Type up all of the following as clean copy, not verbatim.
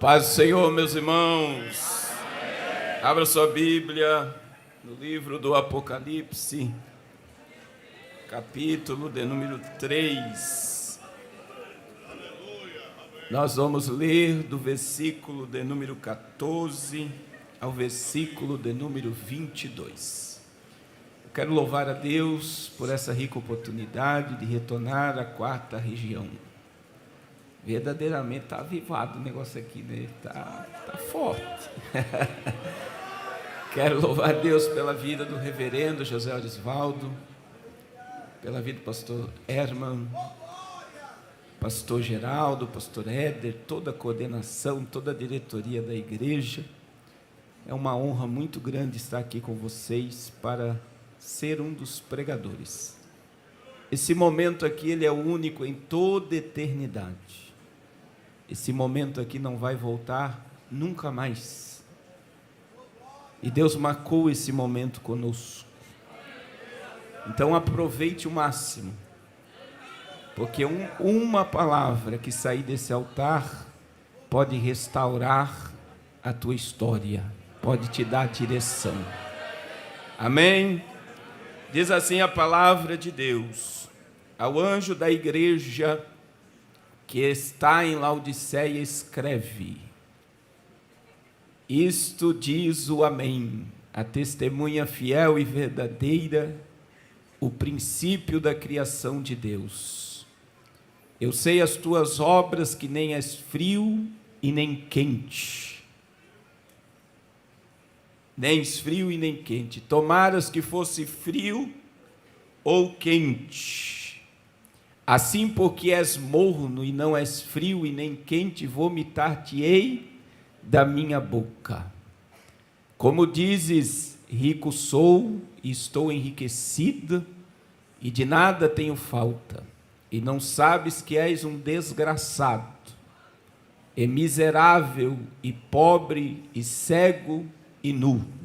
Paz do Senhor, meus irmãos. Abra sua Bíblia no livro do Apocalipse, capítulo de número 3. Nós vamos ler do versículo de número 14 ao versículo de número 22. Eu quero louvar a Deus por essa rica oportunidade de retornar à quarta região. Verdadeiramente está avivado o negócio aqui, né? Está forte. Quero louvar a Deus pela vida do reverendo José Orisvaldo, pela vida do pastor Herman, pastor Geraldo, pastor Éder, toda a coordenação, toda a diretoria da igreja. É uma honra muito grande estar aqui com vocês para ser um dos pregadores. Esse momento aqui, ele é único em toda a eternidade. Esse momento aqui não vai voltar nunca mais. E Deus marcou esse momento conosco. Então aproveite o máximo, porque uma palavra que sair desse altar pode restaurar a tua história, pode te dar direção. Amém? Diz assim a palavra de Deus: ao anjo da igreja que está em Laodiceia escreve: isto diz o Amém, a testemunha fiel e verdadeira, o princípio da criação de Deus. Eu sei as tuas obras, que nem és frio e nem quente. Nem és frio e nem quente. Tomaras que fosse frio ou quente. Assim, porque és morno e não és frio e nem quente, vomitar-te-ei da minha boca. Como dizes, rico sou e estou enriquecido, e de nada tenho falta, e não sabes que és um desgraçado, e miserável, e pobre, e cego, e nu.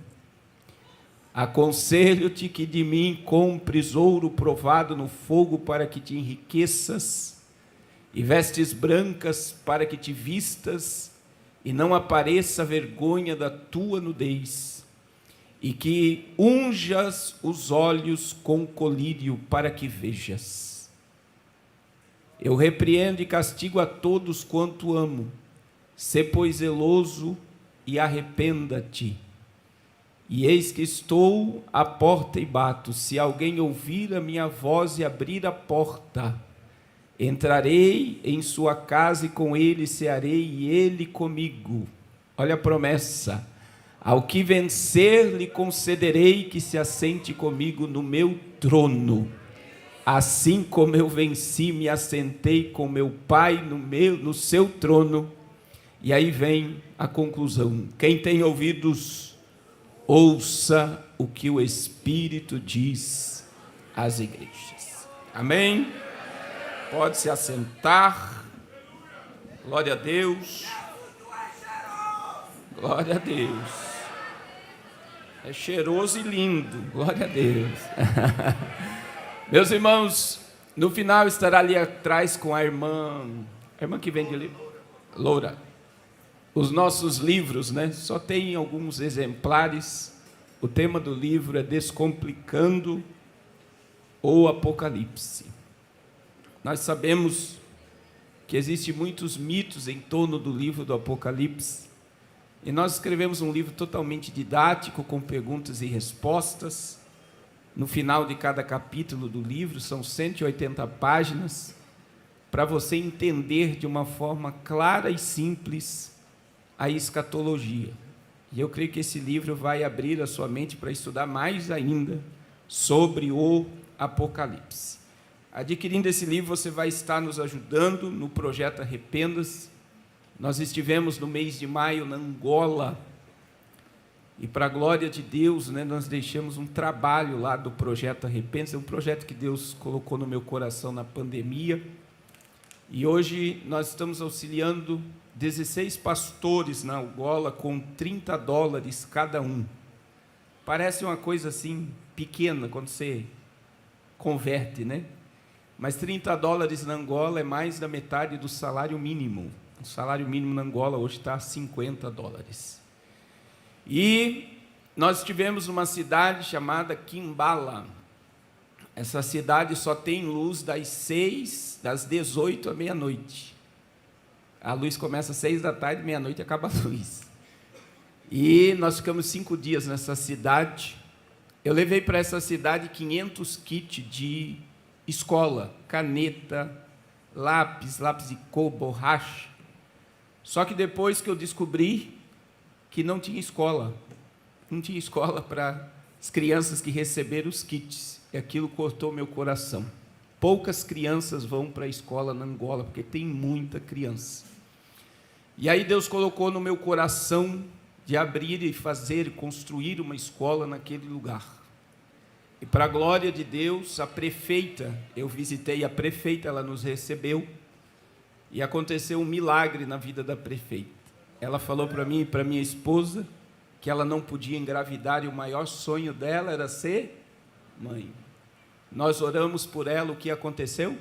Aconselho-te que de mim compres ouro provado no fogo para que te enriqueças, e vestes brancas para que te vistas, e não apareça a vergonha da tua nudez, e que unjas os olhos com colírio para que vejas. Eu repreendo e castigo a todos quanto amo. Sê, pois, zeloso e arrependa-te. E eis que estou à porta e bato. Se alguém ouvir a minha voz e abrir a porta, entrarei em sua casa e com ele cearei e ele comigo. Olha a promessa: ao que vencer lhe concederei que se assente comigo no meu trono, assim como eu venci, me assentei com meu Pai no seu trono. E aí vem a conclusão: quem tem ouvidos, ouça o que o Espírito diz às igrejas. Amém? Pode se assentar. Glória a Deus. Glória a Deus. É cheiroso e lindo. Glória a Deus. Meus irmãos, no final estará ali atrás com a irmã que vende livro, Loura. Os nossos livros, né? Só tem alguns exemplares. O tema do livro é Descomplicando o Apocalipse. Nós sabemos que existem muitos mitos em torno do livro do Apocalipse, e nós escrevemos um livro totalmente didático, com perguntas e respostas. No final de cada capítulo do livro, são 180 páginas, para você entender de uma forma clara e simples a escatologia. E eu creio que esse livro vai abrir a sua mente para estudar mais ainda sobre o Apocalipse. Adquirindo esse livro, você vai estar nos ajudando no projeto Arrependas. Nós estivemos no mês de maio na Angola, e para a glória de Deus, né, nós deixamos um trabalho lá do projeto Arrependas. É um projeto que Deus colocou no meu coração na pandemia, e hoje nós estamos auxiliando 16 pastores na Angola com $30 cada um. Parece uma coisa assim pequena quando você converte, né? Mas $30 na Angola é mais da metade do salário mínimo. O salário mínimo na Angola hoje está a $50. E nós estivemos numa cidade chamada Quimbala. Essa cidade só tem luz das 18 à meia-noite. A luz começa às 6 da tarde, meia-noite acaba a luz. E nós ficamos 5 dias nessa cidade. Eu levei para essa cidade 500 kits de escola, caneta, lápis de cor, borracha. Só que depois que eu descobri que não tinha escola para as crianças que receberam os kits, e aquilo cortou meu coração. Poucas crianças vão para a escola na Angola, porque tem muita criança. E aí Deus colocou no meu coração de abrir e construir uma escola naquele lugar. E para a glória de Deus, a prefeita, eu visitei a prefeita, ela nos recebeu, e aconteceu um milagre na vida da prefeita. Ela falou para mim e para minha esposa que ela não podia engravidar e o maior sonho dela era ser mãe. Nós oramos por ela, o que aconteceu?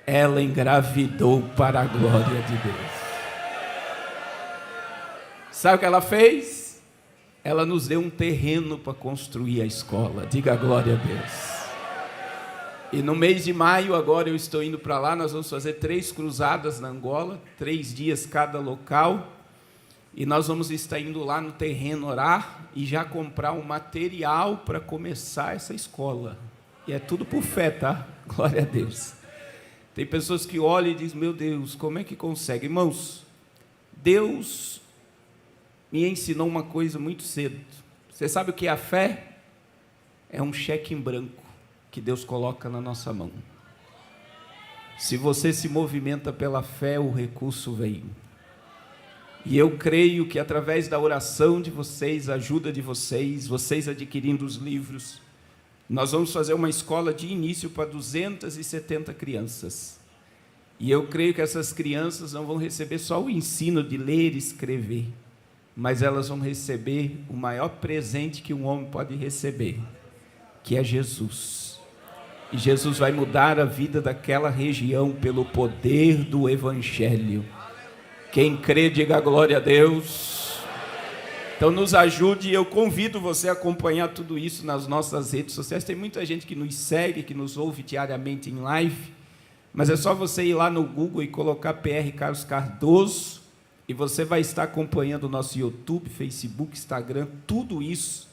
Ela engravidou para a glória de Deus. Sabe o que ela fez? Ela nos deu um terreno para construir a escola. Diga glória a Deus. E no mês de maio, agora eu estou indo para lá, nós vamos fazer 3 cruzadas na Angola, 3 dias cada local, e nós vamos estar indo lá no terreno orar e já comprar um material para começar essa escola. E é tudo por fé, tá? Glória a Deus. Tem pessoas que olham e dizem, meu Deus, como é que consegue? Irmãos, Deus me ensinou uma coisa muito cedo. Você sabe o que é a fé? É um cheque em branco que Deus coloca na nossa mão. Se você se movimenta pela fé, o recurso vem. E eu creio que através da oração de vocês, a ajuda de vocês adquirindo os livros, nós vamos fazer uma escola de início para 270 crianças. E eu creio que essas crianças não vão receber só o ensino de ler e escrever, mas elas vão receber o maior presente que um homem pode receber, que é Jesus. E Jesus vai mudar a vida daquela região pelo poder do Evangelho. Quem crê, diga glória a Deus. Então nos ajude, e eu convido você a acompanhar tudo isso nas nossas redes sociais. Tem muita gente que nos segue, que nos ouve diariamente em live, mas é só você ir lá no Google e colocar PR Carlos Cardoso, e você vai estar acompanhando o nosso YouTube, Facebook, Instagram, tudo isso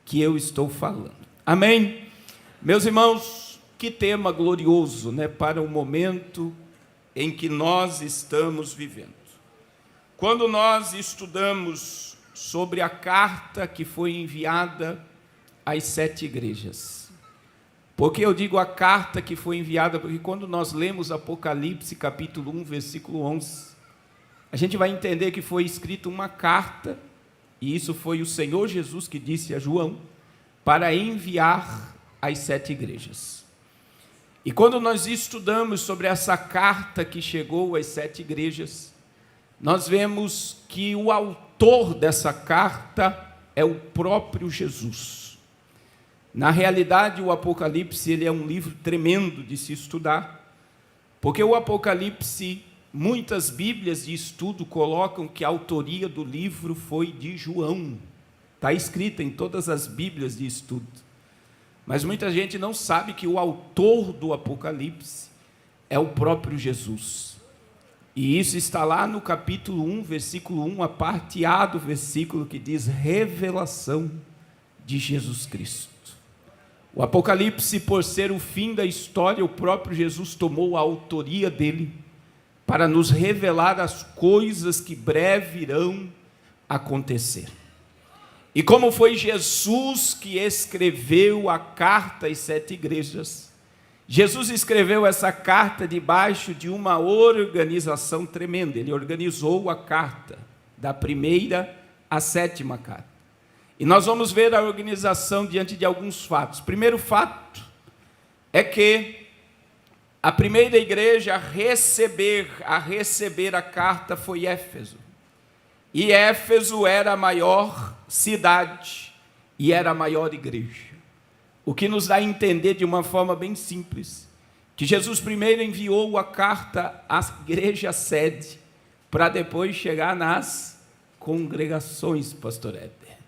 que eu estou falando. Amém? Meus irmãos, que tema glorioso, né, para o momento em que nós estamos vivendo. Quando nós estudamos sobre a carta que foi enviada às 7 igrejas. Por que eu digo a carta que foi enviada? Porque quando nós lemos Apocalipse, capítulo 1, versículo 11, a gente vai entender que foi escrita uma carta, e isso foi o Senhor Jesus que disse a João, para enviar às 7 igrejas. E quando nós estudamos sobre essa carta que chegou às 7 igrejas, nós vemos que o autor dessa carta é o próprio Jesus. Na realidade, o Apocalipse ele é um livro tremendo de se estudar, porque o Apocalipse, muitas bíblias de estudo colocam que a autoria do livro foi de João. Está escrita em todas as bíblias de estudo. Mas muita gente não sabe que o autor do Apocalipse é o próprio Jesus. E isso está lá no capítulo 1, versículo 1, a parte A do versículo que diz revelação de Jesus Cristo. O Apocalipse, por ser o fim da história, o próprio Jesus tomou a autoria dele para nos revelar as coisas que breve irão acontecer. E como foi Jesus que escreveu a carta às 7 igrejas, Jesus escreveu essa carta debaixo de uma organização tremenda. Ele organizou a carta, da primeira à 7ª carta. E nós vamos ver a organização diante de alguns fatos. O primeiro fato é que a primeira igreja a receber a carta foi Éfeso. E Éfeso era a maior cidade e era a maior igreja. O que nos dá a entender de uma forma bem simples, que Jesus primeiro enviou a carta à igreja sede, para depois chegar nas congregações, pastor Éder.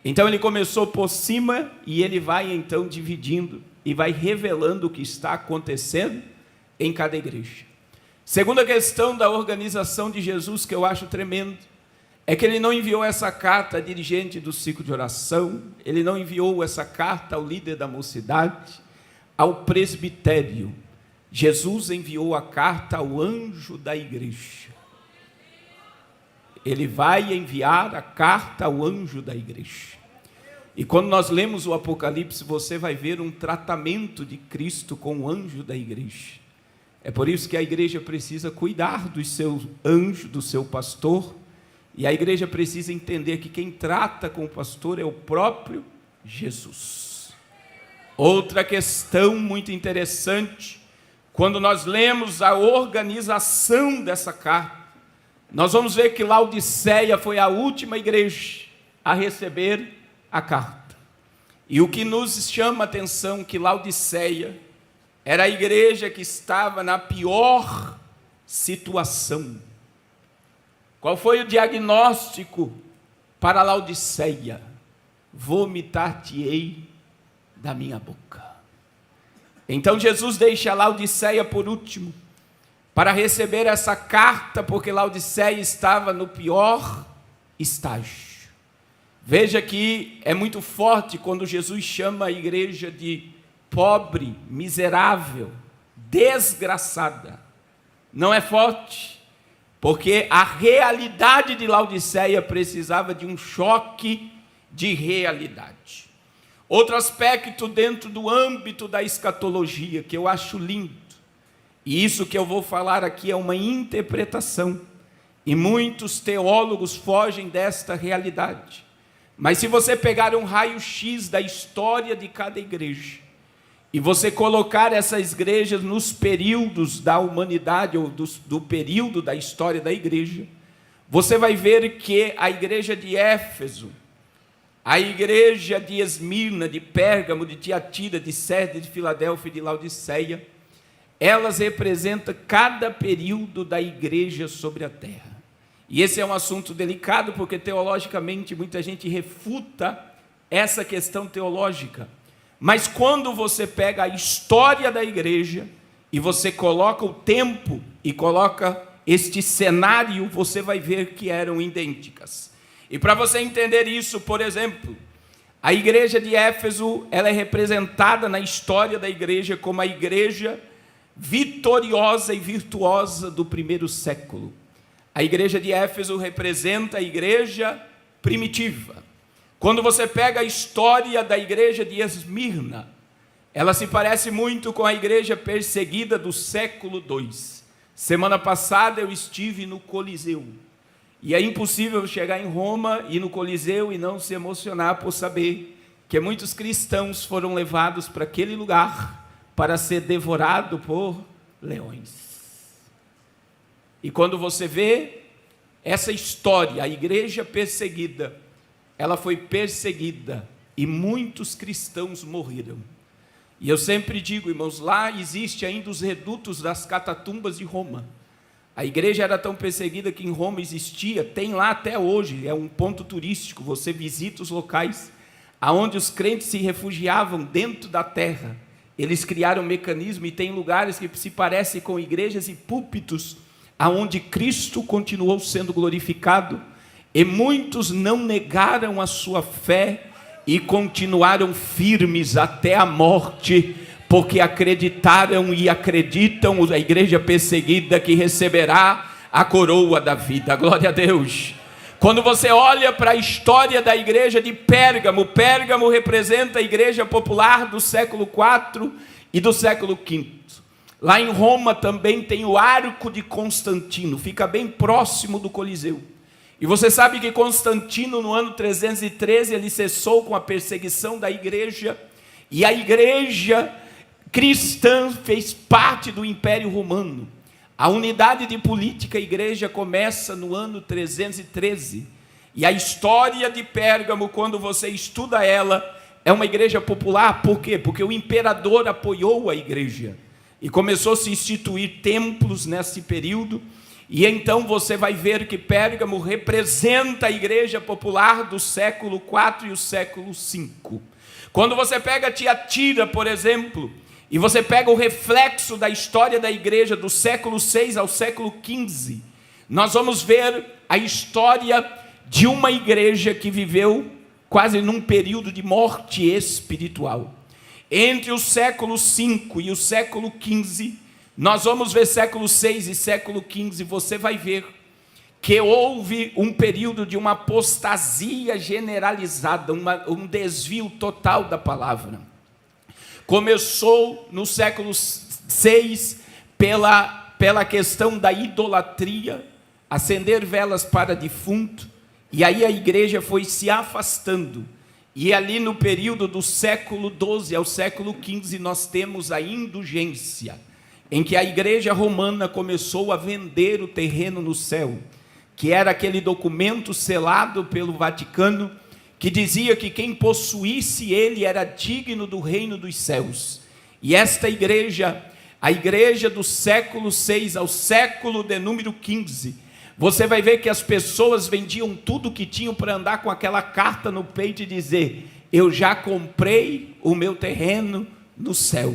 Então ele começou por cima e ele vai então dividindo e vai revelando o que está acontecendo em cada igreja. Segunda questão da organização de Jesus, que eu acho tremendo, é que ele não enviou essa carta a dirigente do ciclo de oração, ele não enviou essa carta ao líder da mocidade, ao presbitério. Jesus enviou a carta ao anjo da igreja. Ele vai enviar a carta ao anjo da igreja. E quando nós lemos o Apocalipse, você vai ver um tratamento de Cristo com o anjo da igreja. É por isso que a igreja precisa cuidar do seu anjo, do seu pastor, e a igreja precisa entender que quem trata com o pastor é o próprio Jesus. Outra questão muito interessante, quando nós lemos a organização dessa carta, nós vamos ver que Laodiceia foi a última igreja a receber a carta. E o que nos chama a atenção, que Laodiceia era a igreja que estava na pior situação. Qual foi o diagnóstico para Laodiceia? Vomitar-te-ei da minha boca. Então Jesus deixa Laodiceia por último, para receber essa carta, porque Laodiceia estava no pior estágio. Veja que é muito forte quando Jesus chama a igreja de pobre, miserável, desgraçada. Não é forte? Porque a realidade de Laodiceia precisava de um choque de realidade. Outro aspecto dentro do âmbito da escatologia, que eu acho lindo, e isso que eu vou falar aqui é uma interpretação, e muitos teólogos fogem desta realidade. Mas se você pegar um raio-x da história de cada igreja, e você colocar essas igrejas nos períodos da humanidade, ou do período da história da igreja, você vai ver que a igreja de Éfeso, a igreja de Esmirna, de Pérgamo, de Tiatira, de Serde, de Filadélfia e de Laodiceia, elas representam cada período da igreja sobre a terra. E esse é um assunto delicado, porque teologicamente muita gente refuta essa questão teológica. Mas quando você pega a história da igreja e você coloca o tempo e coloca este cenário, você vai ver que eram idênticas. E para você entender isso, por exemplo, a igreja de Éfeso, ela é representada na história da igreja como a igreja vitoriosa e virtuosa do primeiro século. A igreja de Éfeso representa a igreja primitiva. Quando você pega a história da igreja de Esmirna, ela se parece muito com a igreja perseguida do século II. Semana passada eu estive no Coliseu. E é impossível chegar em Roma e no Coliseu e não se emocionar por saber que muitos cristãos foram levados para aquele lugar para ser devorado por leões. E quando você vê essa história, a igreja perseguida, ela foi perseguida e muitos cristãos morreram. E eu sempre digo, irmãos, lá existe ainda os redutos das catatumbas de Roma. A igreja era tão perseguida que em Roma existia, tem lá até hoje, é um ponto turístico, você visita os locais aonde os crentes se refugiavam dentro da terra. Eles criaram um mecanismo e tem lugares que se parecem com igrejas e púlpitos, aonde Cristo continuou sendo glorificado, e muitos não negaram a sua fé e continuaram firmes até a morte, porque acreditaram e acreditam, a igreja perseguida, que receberá a coroa da vida. Glória a Deus. Quando você olha para a história da igreja de Pérgamo, Pérgamo representa a igreja popular do século IV e do século V. Lá em Roma também tem o Arco de Constantino, fica bem próximo do Coliseu. E você sabe que Constantino, no ano 313, ele cessou com a perseguição da igreja, e a igreja cristã fez parte do Império Romano. A unidade de política, a igreja começa no ano 313. E a história de Pérgamo, quando você estuda ela, é uma igreja popular. Por quê? Porque o imperador apoiou a igreja. e começou a se instituir templos nesse período. E então você vai ver que Pérgamo representa a igreja popular do século IV e o século V. Quando você pega Tiatira, por exemplo, e você pega o reflexo da história da igreja do século VI ao século XV, nós vamos ver a história de uma igreja que viveu quase num período de morte espiritual. Entre o século V e o século XV, nós vamos ver século VI e século XV, você vai ver que houve um período de uma apostasia generalizada, um desvio total da palavra. Começou no século VI pela questão da idolatria, acender velas para defunto, e aí a igreja foi se afastando. E ali no período do século XII ao século XV nós temos a indulgência, em que a igreja romana começou a vender o terreno no céu, que era aquele documento selado pelo Vaticano, que dizia que quem possuísse ele era digno do reino dos céus. E esta igreja, a igreja do século VI ao século de número XV, você vai ver que as pessoas vendiam tudo que tinham para andar com aquela carta no peito e dizer: eu já comprei o meu terreno no céu.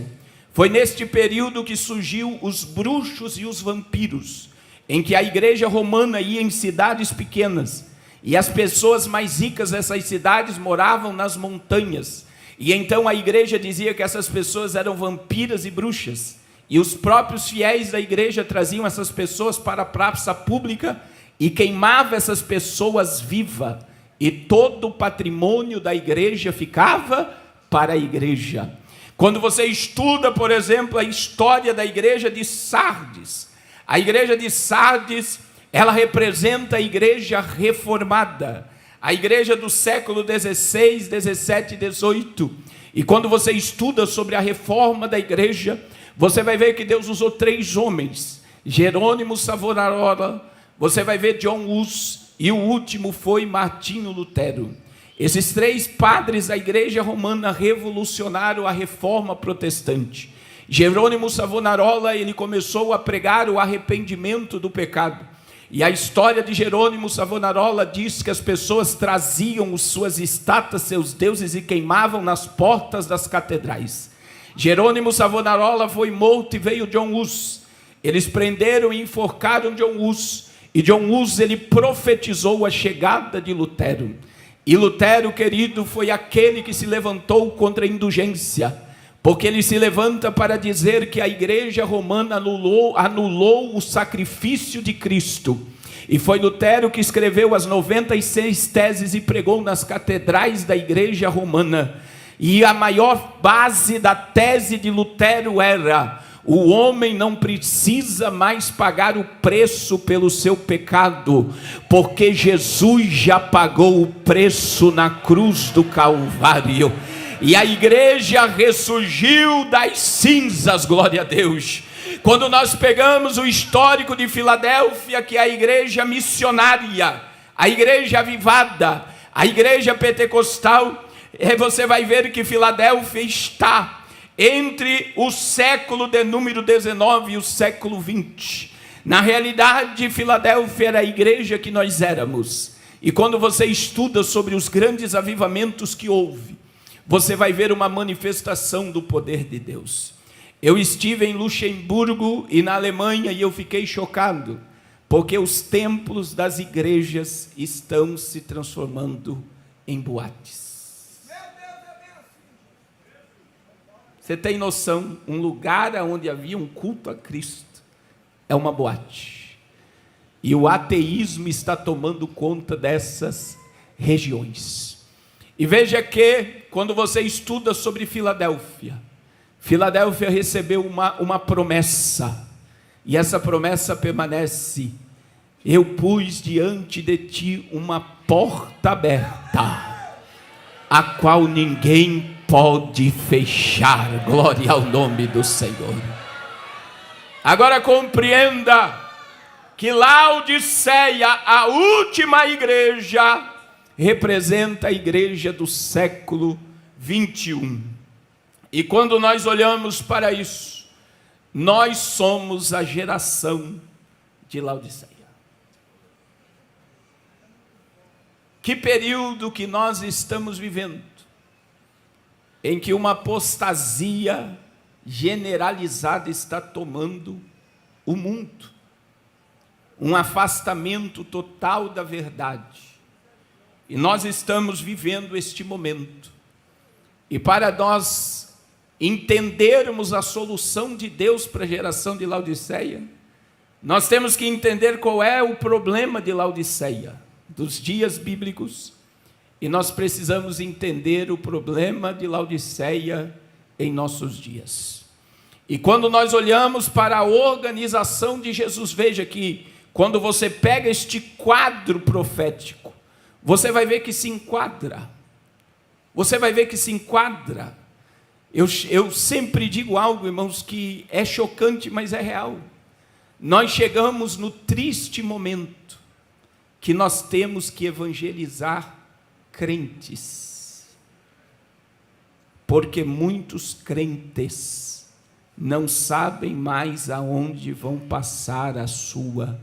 Foi neste período que surgiu os bruxos e os vampiros, em que a igreja romana ia em cidades pequenas, e as pessoas mais ricas dessas cidades moravam nas montanhas, e então a igreja dizia que essas pessoas eram vampiras e bruxas, e os próprios fiéis da igreja traziam essas pessoas para a praça pública e queimavam essas pessoas vivas, e todo o patrimônio da igreja ficava para a igreja. Quando você estuda, por exemplo, a história da igreja de Sardes, a igreja de Sardes, ela representa a igreja reformada, a igreja do século XVI, XVII e XVIII. E quando você estuda sobre a reforma da igreja, você vai ver que Deus usou 3 homens, Jerônimo Savonarola, você vai ver John Hus, e o último foi Martinho Lutero. Esses 3 padres da igreja romana revolucionaram a reforma protestante. Jerônimo Savonarola, ele começou a pregar o arrependimento do pecado. E a história de Jerônimo Savonarola diz que as pessoas traziam suas estátuas, seus deuses, e queimavam nas portas das catedrais. Jerônimo Savonarola foi morto e veio John Hus. Eles prenderam e enforcaram John Hus. E John Hus, ele profetizou a chegada de Lutero. E Lutero, querido, foi aquele que se levantou contra a indulgência, porque ele se levanta para dizer que a igreja romana anulou o sacrifício de Cristo. E foi Lutero que escreveu as 96 teses e pregou nas catedrais da igreja romana. E a maior base da tese de Lutero era: o homem não precisa mais pagar o preço pelo seu pecado, porque Jesus já pagou o preço na cruz do Calvário. E a igreja ressurgiu das cinzas, glória a Deus. Quando nós pegamos o histórico de Filadélfia, que é a igreja missionária, a igreja avivada, a igreja pentecostal, você vai ver que Filadélfia está entre o século de número 19 e o século 20. Na realidade, Filadélfia era a igreja que nós éramos. E quando você estuda sobre os grandes avivamentos que houve, você vai ver uma manifestação do poder de Deus. Eu estive em Luxemburgo e na Alemanha e eu fiquei chocado, porque os templos das igrejas estão se transformando em boates. Você tem noção, um lugar onde havia um culto a Cristo é uma boate. E o ateísmo está tomando conta dessas regiões. E veja que, quando você estuda sobre Filadélfia, Filadélfia recebeu uma promessa, e essa promessa permanece: eu pus diante de ti uma porta aberta, a qual ninguém pode fechar. Glória ao nome do Senhor. Agora compreenda que Laodiceia, a última igreja, representa a igreja do século 21. E quando nós olhamos para isso, Nós somos a geração de Laodiceia. Que período que nós estamos vivendo, em que uma apostasia generalizada está tomando o mundo, um afastamento total da verdade, e nós estamos vivendo este momento, e para nós entendermos a solução de Deus para a geração de Laodiceia, nós temos que entender qual é o problema de Laodiceia, dos dias bíblicos, e nós precisamos entender o problema de Laodiceia em nossos dias. E quando nós olhamos para a organização de Jesus, veja que quando você pega este quadro profético, você vai ver que se enquadra. Você vai ver que se enquadra. Eu sempre digo algo, irmãos, que é chocante, mas é real. Nós chegamos no triste momento que nós temos que evangelizar crentes, porque muitos crentes não sabem mais aonde vão passar a sua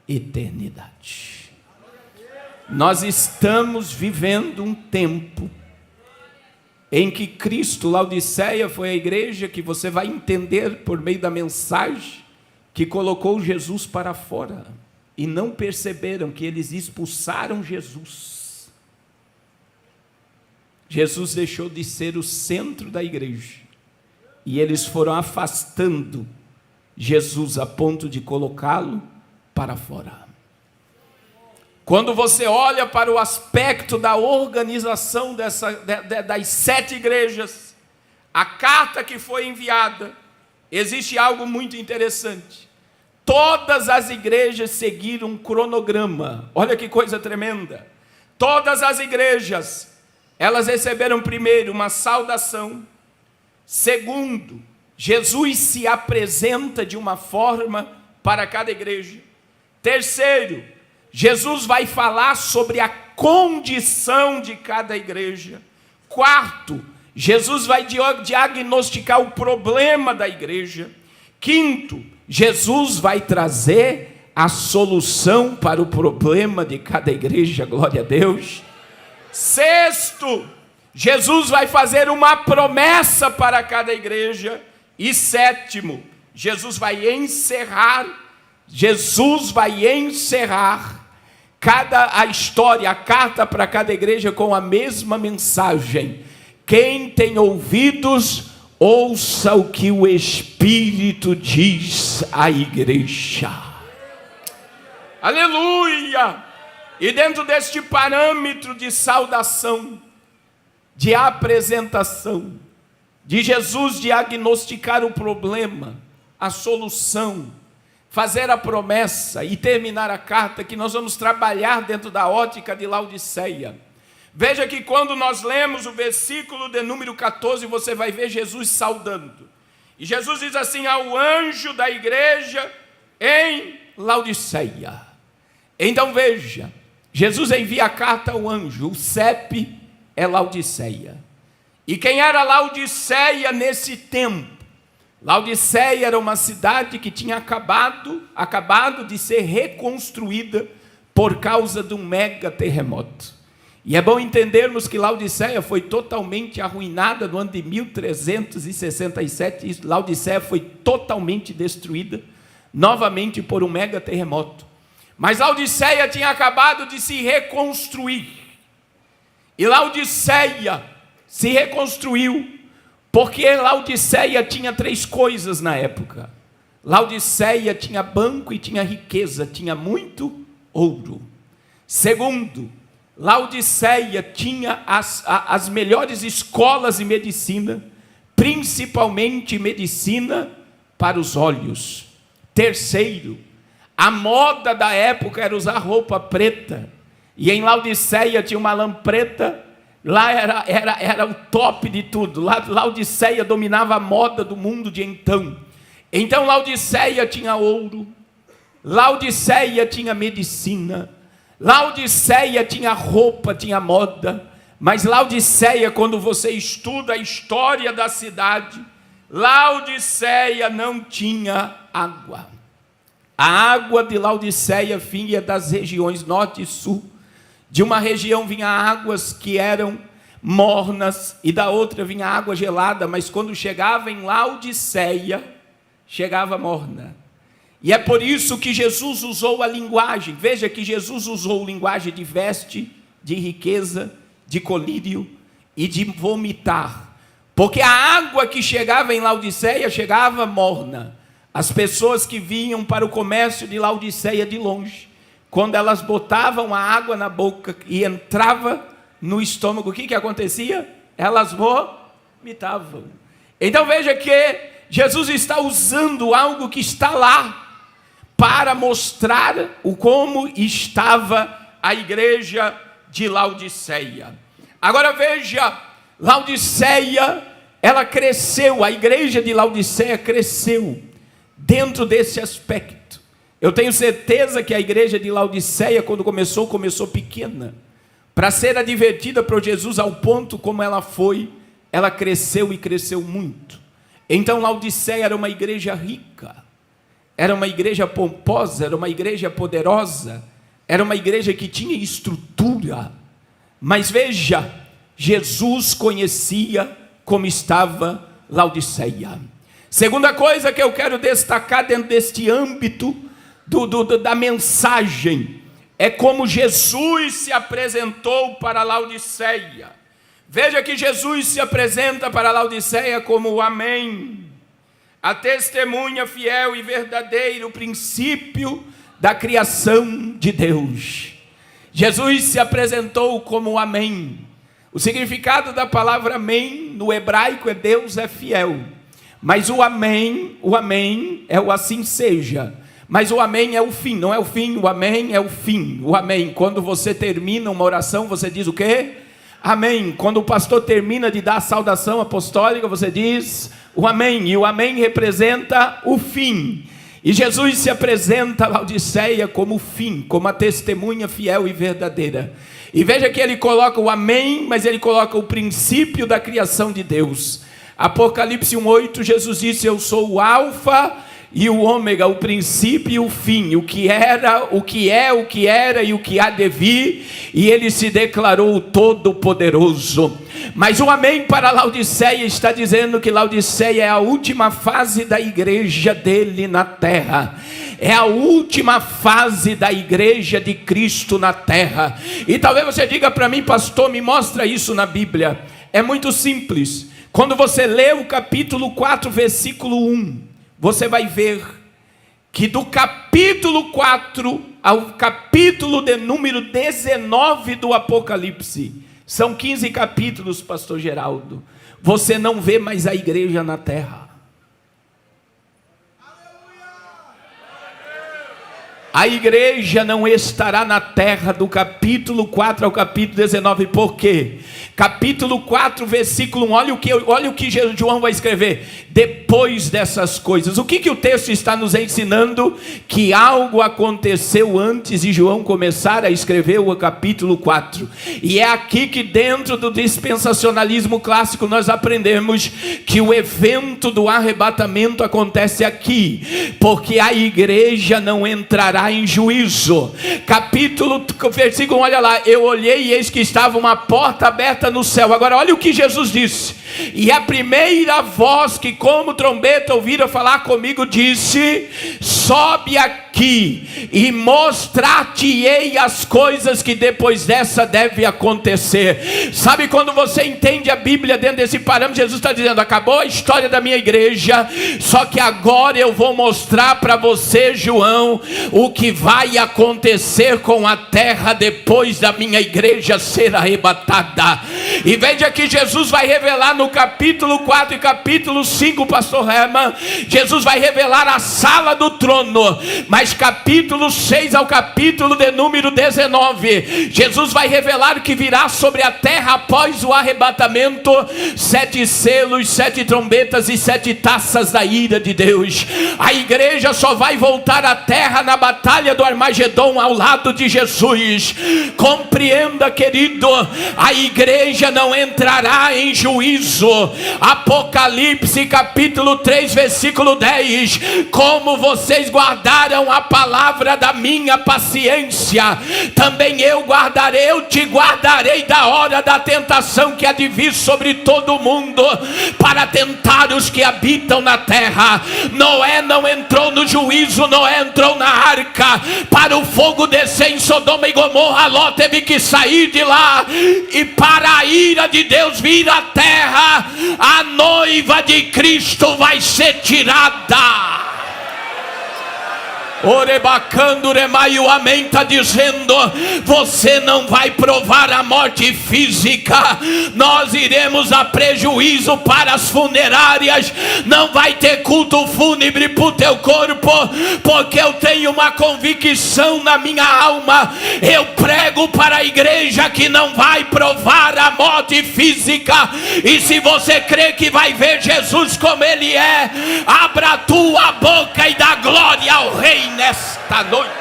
eternidade. Nós estamos vivendo um tempo em que Cristo, Laodiceia foi a igreja que você vai entender por meio da mensagem, que colocou Jesus para fora, e não perceberam que eles expulsaram Jesus. Jesus deixou de ser o centro da igreja, e eles foram afastando Jesus a ponto de colocá-lo para fora. Quando você olha para o aspecto da organização das 7 igrejas, a carta que foi enviada, existe algo muito interessante. Todas as igrejas seguiram um cronograma. Olha que coisa tremenda. Todas as igrejas, elas receberam primeiro uma saudação. Segundo, Jesus se apresenta de uma forma para cada igreja. Terceiro, Jesus vai falar sobre a condição de cada igreja. Quarto, Jesus vai diagnosticar o problema da igreja. Quinto, Jesus vai trazer a solução para o problema de cada igreja, glória a Deus. Sexto, Jesus vai fazer uma promessa para cada igreja. E sétimo, Jesus vai encerrar a carta para cada igreja com a mesma mensagem. Quem tem ouvidos, ouça o que o Espírito diz à igreja. Aleluia! E dentro deste parâmetro de saudação, de apresentação, de Jesus diagnosticar o problema, a solução, fazer a promessa e terminar a carta, que nós vamos trabalhar dentro da ótica de Laodiceia. Veja que quando nós lemos o versículo de número 14, você vai ver Jesus saudando. E Jesus diz assim: ao anjo da igreja em Laodiceia. Então veja, Jesus envia a carta ao anjo, o CEP é Laodiceia. E quem era Laodiceia nesse tempo? Laodiceia era uma cidade que tinha acabado de ser reconstruída por causa de um mega terremoto. E é bom entendermos que Laodiceia foi totalmente arruinada no ano de 1367, e Laodiceia foi totalmente destruída, novamente por um mega terremoto. Mas Laodiceia tinha acabado de se reconstruir. E Laodiceia se reconstruiu, porque Laodiceia tinha 3 coisas na época. Laodiceia tinha banco e tinha riqueza, tinha muito ouro. Segundo, Laodiceia tinha as melhores escolas de medicina, principalmente medicina para os olhos. Terceiro, a moda da época era usar roupa preta, e em Laodiceia tinha uma lã preta. Lá era o top de tudo. Laodiceia dominava a moda do mundo de então. Então Laodiceia tinha ouro, Laodiceia tinha medicina, Laodiceia tinha roupa, tinha moda. Mas Laodiceia, quando você estuda a história da cidade, Laodiceia não tinha água. A água de Laodiceia vinha das regiões norte e sul. De uma região vinha águas que eram mornas e da outra vinha água gelada, mas quando chegava em Laodiceia, chegava morna. E é por isso que Jesus usou a linguagem. Veja que Jesus usou linguagem de veste, de riqueza, de colírio e de vomitar. Porque a água que chegava em Laodiceia chegava morna. As pessoas que vinham para o comércio de Laodiceia de longe, quando elas botavam a água na boca e entrava no estômago, o que acontecia? Elas vomitavam. Então veja que Jesus está usando algo que está lá para mostrar como estava a igreja de Laodiceia. Agora veja, Laodiceia, ela cresceu, a igreja de Laodiceia cresceu dentro desse aspecto. Eu tenho certeza que a igreja de Laodiceia, quando começou pequena. Para ser advertida por Jesus ao ponto como ela foi, ela cresceu e cresceu muito. Então Laodiceia era uma igreja rica, era uma igreja pomposa, era uma igreja poderosa, era uma igreja que tinha estrutura. Mas veja, Jesus conhecia como estava Laodiceia. Segunda coisa que eu quero destacar dentro deste âmbito da mensagem é como Jesus se apresentou para Laodiceia. Veja que Jesus se apresenta para Laodiceia como o Amém, a testemunha fiel e verdadeira, o princípio da criação de Deus. Jesus se apresentou como o Amém. O significado da palavra Amém no hebraico é Deus é fiel. Mas o Amém é o assim seja. Mas o Amém é o fim, não é o fim, o Amém é o fim. O Amém, quando você termina uma oração, você diz o quê? Amém. Quando o pastor termina de dar a saudação apostólica, você diz o Amém. E o Amém representa o fim. E Jesus se apresenta a Laodiceia como o fim, como a testemunha fiel e verdadeira. E veja que ele coloca o Amém, mas ele coloca o princípio da criação de Deus. Apocalipse 1:8, Jesus disse: eu sou o alfa e o ômega, o princípio e o fim, o que era, o que é, o que era e o que há de vir, e ele se declarou o Todo-Poderoso. Mas o Amém para Laodiceia está dizendo que Laodiceia é a última fase da igreja dele na terra. É a última fase da igreja de Cristo na terra. E talvez você diga para mim: pastor, me mostra isso na Bíblia. É muito simples. Quando você lê o capítulo 4, versículo 1, você vai ver que do capítulo 4 ao capítulo de número 19 do Apocalipse, são 15 capítulos, pastor Geraldo, você não vê mais a igreja na terra. A igreja não estará na terra do capítulo 4 ao capítulo 19. Por quê? Capítulo 4, versículo 1. Olha o que João vai escrever. Depois dessas coisas. O que o texto está nos ensinando? Que algo aconteceu antes de João começar a escrever o capítulo 4. E é aqui que dentro do dispensacionalismo clássico nós aprendemos que o evento do arrebatamento acontece aqui. Porque a igreja não entrará em juízo. Versículo, olha lá: eu olhei e eis que estava uma porta aberta no céu. Agora olha o que Jesus disse: e a primeira voz que como trombeta ouvira falar comigo disse: sobe aqui e mostrar-te-ei as coisas que depois dessa deve acontecer. Sabe quando você entende a Bíblia dentro desse parâmetro, Jesus está dizendo: acabou a história da minha igreja, só que agora eu vou mostrar para você, João, o que vai acontecer com a terra depois da minha igreja ser arrebatada. E veja que Jesus vai revelar no capítulo 4 e capítulo 5, pastor Herman, Jesus vai revelar a sala do trono. Mas Mas capítulo 6 ao capítulo de número 19, Jesus vai revelar que virá sobre a terra após o arrebatamento 7 selos, 7 trombetas e 7 taças da ira de Deus. A igreja só vai voltar à terra na batalha do Armagedon ao lado de Jesus. Compreenda, querido, a igreja não entrará em juízo. Apocalipse capítulo 3 versículo 10: como vocês guardaram a palavra da minha paciência, também eu te guardarei da hora da tentação que há de vir sobre todo mundo, para tentar os que habitam na terra. Noé não entrou no juízo, Noé entrou na arca. Para o fogo descer em Sodoma e Gomorra, Ló teve que sair de lá. E para a ira de Deus vir à terra, a noiva de Cristo vai ser tirada. Orebacando remai, o amém está dizendo: você não vai provar a morte física. Nós iremos a prejuízo para as funerárias. Não vai ter culto fúnebre para o teu corpo, porque eu tenho uma convicção na minha alma. Eu prego para a igreja que não vai provar a morte física. E se você crê que vai ver Jesus como ele é, abra a tua boca e dá glória ao Rei nesta noite.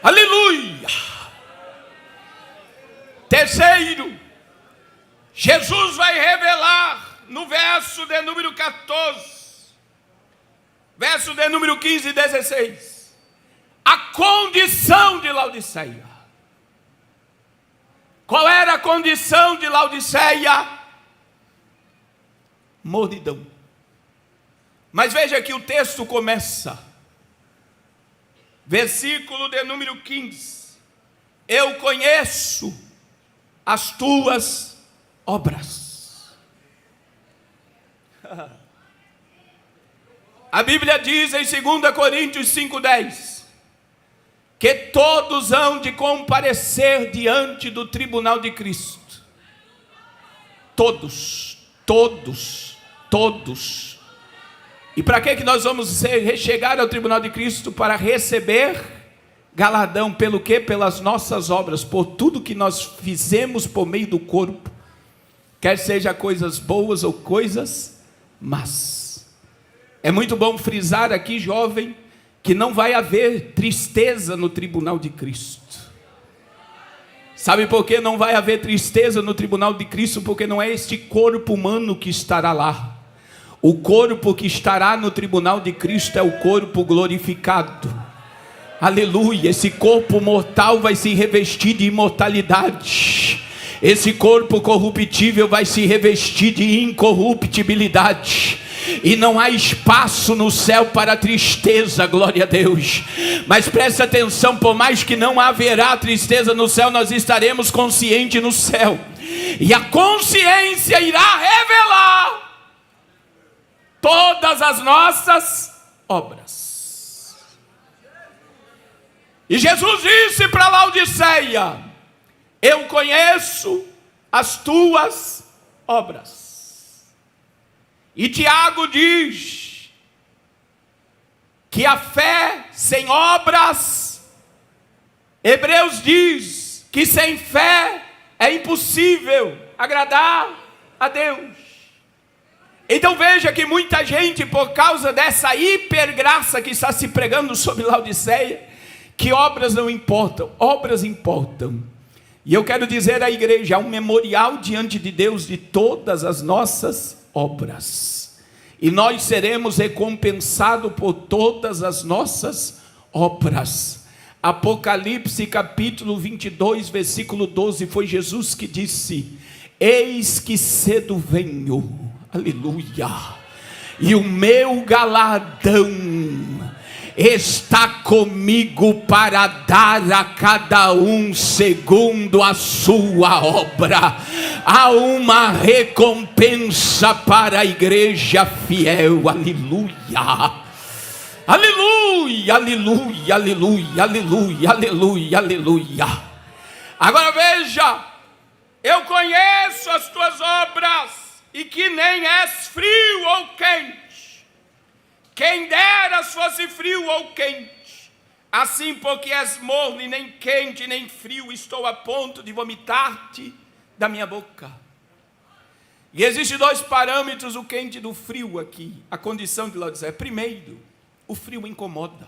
Aleluia. Terceiro, Jesus vai revelar no verso de número 14, verso de número 15 e 16, a condição de Laodiceia. Qual era a condição de Laodiceia? Mornidão. Mas veja que o texto começa, versículo de número 15: eu conheço as tuas obras. A Bíblia diz em 2 Coríntios 5,10 que todos hão de comparecer diante do tribunal de Cristo. Todos. E para que nós vamos chegar ao tribunal de Cristo? Para receber galardão. Pelo quê? Pelas nossas obras, por tudo que nós fizemos por meio do corpo, quer seja coisas boas ou coisas más. É muito bom frisar aqui, jovem, que não vai haver tristeza no tribunal de Cristo. Sabe por que não vai haver tristeza no tribunal de Cristo? Porque não é este corpo humano que estará lá. O corpo que estará no tribunal de Cristo é o corpo glorificado. Aleluia. Esse corpo mortal vai se revestir de imortalidade. Esse corpo corruptível vai se revestir de incorruptibilidade. E não há espaço no céu para tristeza, glória a Deus. Mas preste atenção, por mais que não haverá tristeza no céu, nós estaremos conscientes no céu. E a consciência irá revelar todas as nossas obras. E Jesus disse para Laodiceia: eu conheço as tuas obras. E Tiago diz que a fé sem obras, Hebreus diz que sem fé é impossível agradar a Deus. Então veja que muita gente, por causa dessa hipergraça que está se pregando sobre Laodiceia, que obras não importam, obras importam. E eu quero dizer à igreja, há um memorial diante de Deus de todas as nossas obras, e nós seremos recompensados por todas as nossas obras. Apocalipse capítulo 22 versículo 12, foi Jesus que disse: eis que cedo venho, aleluia, e o meu galardão está comigo para dar a cada um segundo a sua obra. Há uma recompensa para a igreja fiel, aleluia, aleluia, aleluia, aleluia, aleluia, aleluia, aleluia. Agora veja, Eu conheço as tuas obras, e que nem és frio ou quente. Quem dera fosse frio ou quente. Assim, porque és morno, e nem quente, nem frio, estou a ponto de vomitar-te da minha boca. E existem dois parâmetros, o quente e do frio aqui, a condição de Laodiceia. Primeiro, o frio incomoda.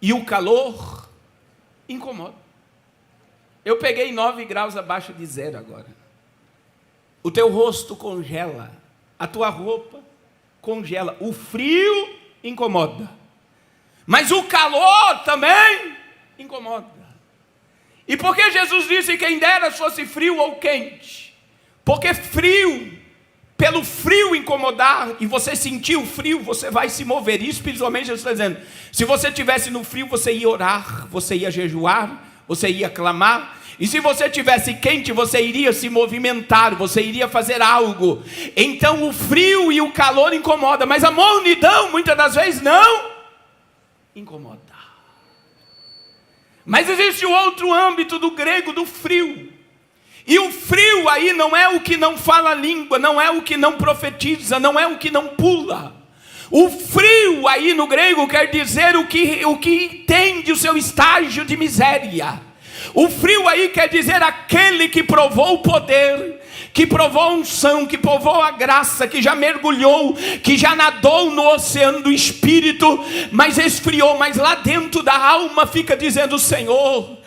E o calor incomoda. Eu peguei 9 graus abaixo de zero agora. O teu rosto congela, a tua roupa congela. O frio incomoda, mas o calor também incomoda. E por que Jesus disse quem dera fosse frio ou quente? Porque frio, pelo frio incomodar, e você sentir o frio, você vai se mover. Isso espiritualmente Jesus está dizendo. Se você estivesse no frio, você ia orar, você ia jejuar, você ia clamar. E se você estivesse quente, você iria se movimentar, você iria fazer algo. Então o frio e o calor incomoda, mas a mornidão muitas das vezes não incomoda. Mas existe o outro âmbito do grego, do frio. E o frio aí não é o que não fala a língua, não é o que não profetiza, não é o que não pula. O frio aí no grego quer dizer o que entende o seu estágio de miséria. O frio aí quer dizer aquele que provou o poder, que provou a unção, que provou a graça, que já mergulhou, que já nadou no oceano do Espírito, mas esfriou, mas lá dentro da alma fica dizendo: Senhor,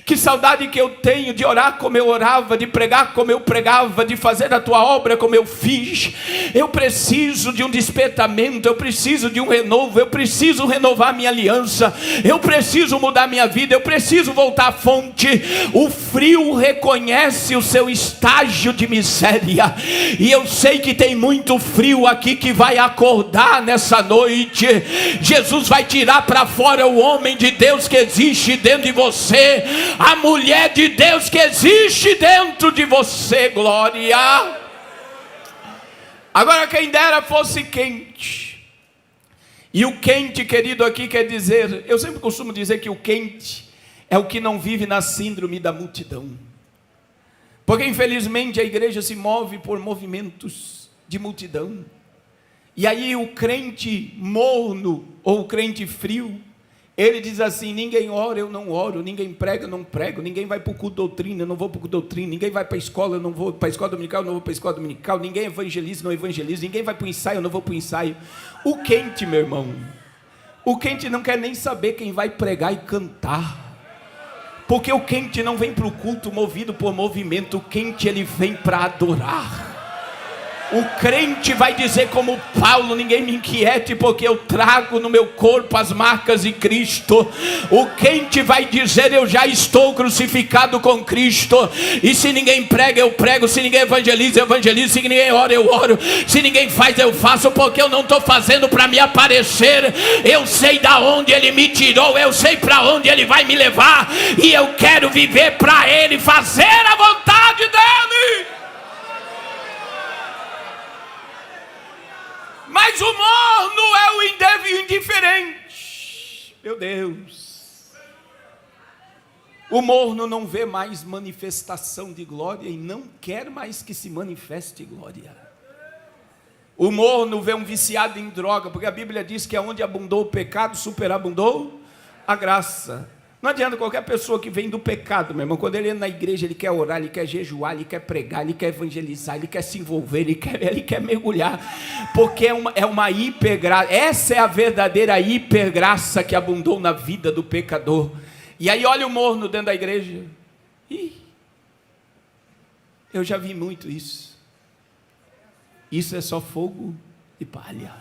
que saudade que eu tenho de orar como eu orava, de pregar como eu pregava, de fazer a tua obra como eu fiz. Eu preciso de um despertamento, eu preciso de um renovo, eu preciso renovar minha aliança, eu preciso mudar minha vida, eu preciso voltar à fonte. O frio reconhece o seu estágio de miséria, e eu sei que tem muito frio aqui que vai acordar nessa noite. Jesus vai tirar para fora o homem de Deus que existe dentro de você, a mulher de Deus que existe dentro de você. Glória. Agora, quem dera fosse quente. E o quente, querido, aqui quer dizer, eu sempre costumo dizer que o quente é o que não vive na síndrome da multidão. Porque infelizmente a igreja se move por movimentos de multidão. E aí o crente morno ou o crente frio, ele diz assim: ninguém ora, eu não oro, ninguém prega, eu não prego, ninguém vai para o culto doutrina, eu não vou para o culto doutrina, ninguém vai para a escola, eu não vou para a escola dominical, eu não vou para a escola dominical, ninguém evangeliza, eu não evangelizo, ninguém vai para o ensaio, eu não vou para o ensaio. O quente, meu irmão, o quente não quer nem saber quem vai pregar e cantar, porque o quente não vem para o culto movido por movimento, o quente ele vem para adorar. O crente vai dizer como Paulo: ninguém me inquiete, porque eu trago no meu corpo as marcas de Cristo. O crente vai dizer: eu já estou crucificado com Cristo. E se ninguém prega, eu prego. Se ninguém evangeliza, eu evangelizo. Se ninguém ora, eu oro. Se ninguém faz, eu faço, porque eu não estou fazendo para me aparecer. Eu sei da onde Ele me tirou, eu sei para onde Ele vai me levar, e eu quero viver para Ele, fazer a vontade dEle. Mas o morno é o indiferente. Meu Deus. O morno não vê mais manifestação de glória e não quer mais que se manifeste glória. O morno vê um viciado em droga, porque a Bíblia diz que onde abundou o pecado, superabundou a graça. Não adianta qualquer pessoa que vem do pecado, meu irmão, quando ele entra na igreja, ele quer orar, ele quer jejuar, ele quer pregar, ele quer evangelizar, ele quer se envolver, ele quer mergulhar, porque é uma hipergraça. Essa é a verdadeira hipergraça que abundou na vida do pecador. E aí olha o morno dentro da igreja. Eu já vi muito isso. Isso é só fogo e palha.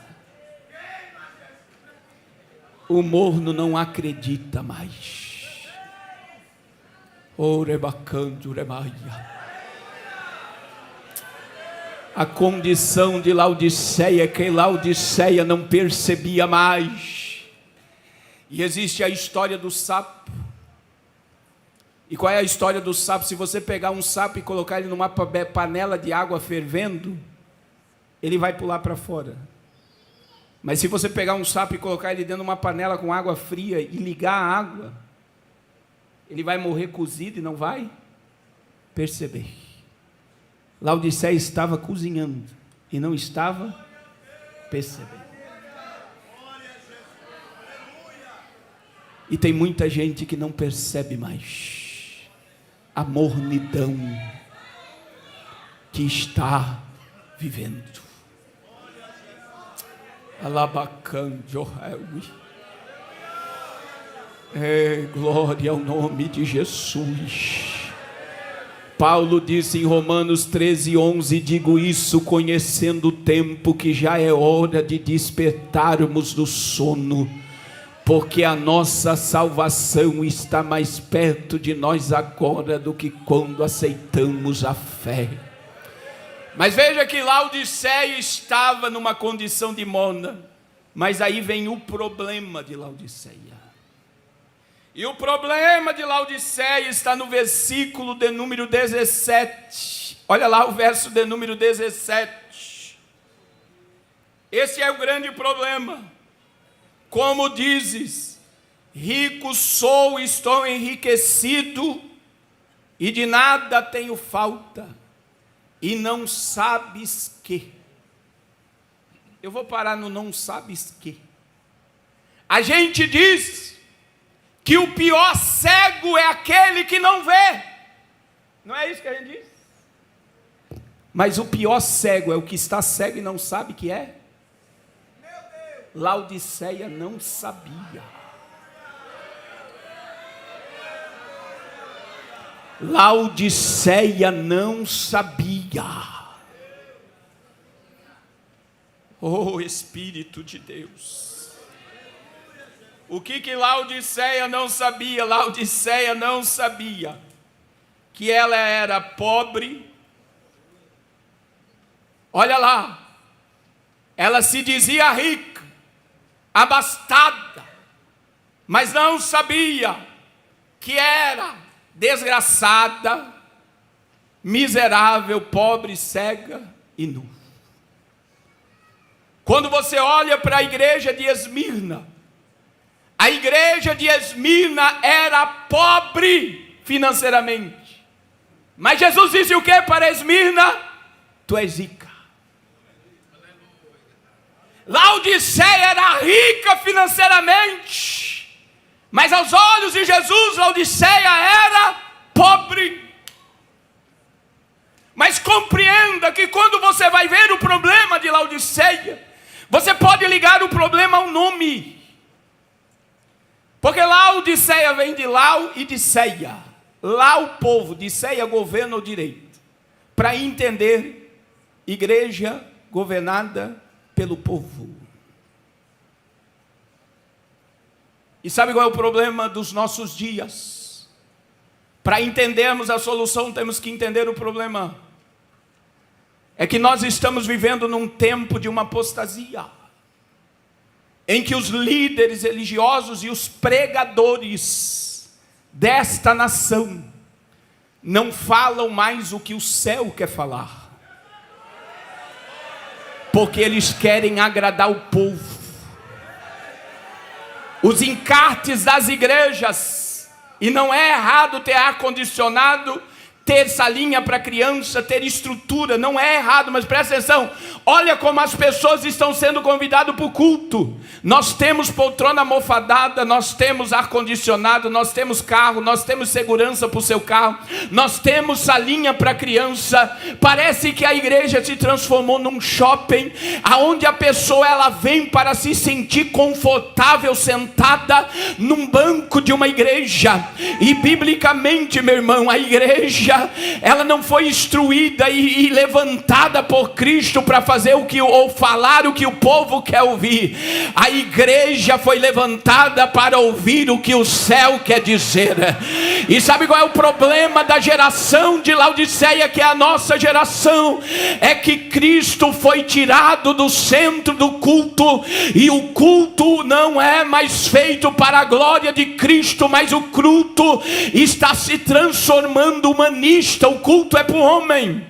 O morno não acredita mais. A condição de Laodiceia é que Laodiceia não percebia mais. E existe a história do sapo. E qual é a história do sapo? Se você pegar um sapo e colocar ele numa panela de água fervendo, ele vai pular para fora. Mas se você pegar um sapo e colocar ele dentro de uma panela com água fria e ligar a água, ele vai morrer cozido e não vai perceber. Laodiceia estava cozinhando e não estava percebendo. E tem muita gente que não percebe mais a mornidão que está vivendo. Alabacanjo, glória ao nome de Jesus. Paulo disse em Romanos 13:11: digo isso conhecendo o tempo, que já é hora de despertarmos do sono, porque a nossa salvação está mais perto de nós agora do que quando aceitamos a fé. Mas veja que Laodiceia estava numa condição de morna, mas aí vem o problema de Laodiceia. E o problema de Laodiceia está no versículo de número 17. Olha lá o verso de número 17. Esse é o grande problema. Como dizes, rico sou, estou enriquecido, e de nada tenho falta, e não sabes que. Eu vou parar no não sabes que. A gente diz que o pior cego é aquele que não vê. Não é isso que a gente diz? Mas o pior cego é o que está cego e não sabe que é. Laodiceia não sabia. Laodiceia não sabia. Oh Espírito de Deus. O que Laodiceia não sabia? Laodiceia não sabia que ela era pobre. Olha lá, ela se dizia rica, abastada, mas não sabia que era desgraçada, miserável, pobre, cega e nu. Quando você olha para a igreja de Esmirna, a igreja de Esmirna era pobre financeiramente, mas Jesus disse o que para Esmirna? Tu és rica. Laodiceia era rica financeiramente, mas aos olhos de Jesus, Laodiceia era pobre. Mas compreenda que quando você vai ver o problema de Laodiceia, você pode ligar o problema ao nome. Porque Laodiceia vem de Lau e de Ceia. Lá o povo, de Ceia governa o direito. Para entender, igreja governada pelo povo. E sabe qual é o problema dos nossos dias? Para entendermos a solução, temos que entender o problema. É que nós estamos vivendo num tempo de uma apostasia, em que os líderes religiosos e os pregadores desta nação não falam mais o que o céu quer falar, porque eles querem agradar o povo. Os encartes das igrejas, e não é errado ter ar-condicionado, ter salinha para criança, ter estrutura, não é errado, mas presta atenção, olha como as pessoas estão sendo convidadas para o culto. Nós temos poltrona almofadada, nós temos ar-condicionado, nós temos carro, nós temos segurança para o seu carro, nós temos salinha para criança. Parece que a igreja se transformou num shopping, aonde a pessoa ela vem para se sentir confortável sentada num banco de uma igreja. E biblicamente, meu irmão, a igreja ela não foi instruída e levantada por Cristo para fazer ou falar o que o povo quer ouvir. A igreja foi levantada para ouvir o que o céu quer dizer. E sabe qual é o problema da geração de Laodiceia, que é a nossa geração? É que Cristo foi tirado do centro do culto, e o culto não é mais feito para a glória de Cristo, mas o culto está se transformando humanista. O culto é para o homem.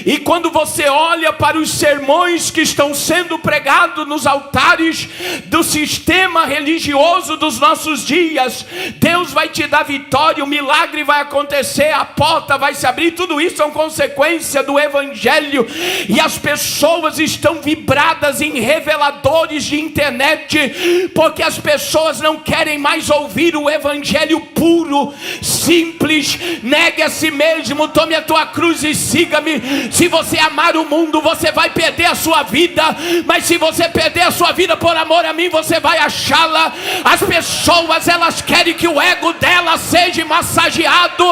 E quando você olha para os sermões que estão sendo pregados nos altares do sistema religioso dos nossos dias, Deus vai te dar vitória, o milagre vai acontecer, a porta vai se abrir. Tudo isso é uma consequência do Evangelho. E as pessoas estão vibradas em reveladores de internet, porque as pessoas não querem mais ouvir o Evangelho puro, simples. Negue a si mesmo, tome a tua cruz e siga-me. Se você amar o mundo, você vai perder a sua vida, mas se você perder a sua vida por amor a mim, você vai achá-la. As pessoas, elas querem que o ego dela seja massageado.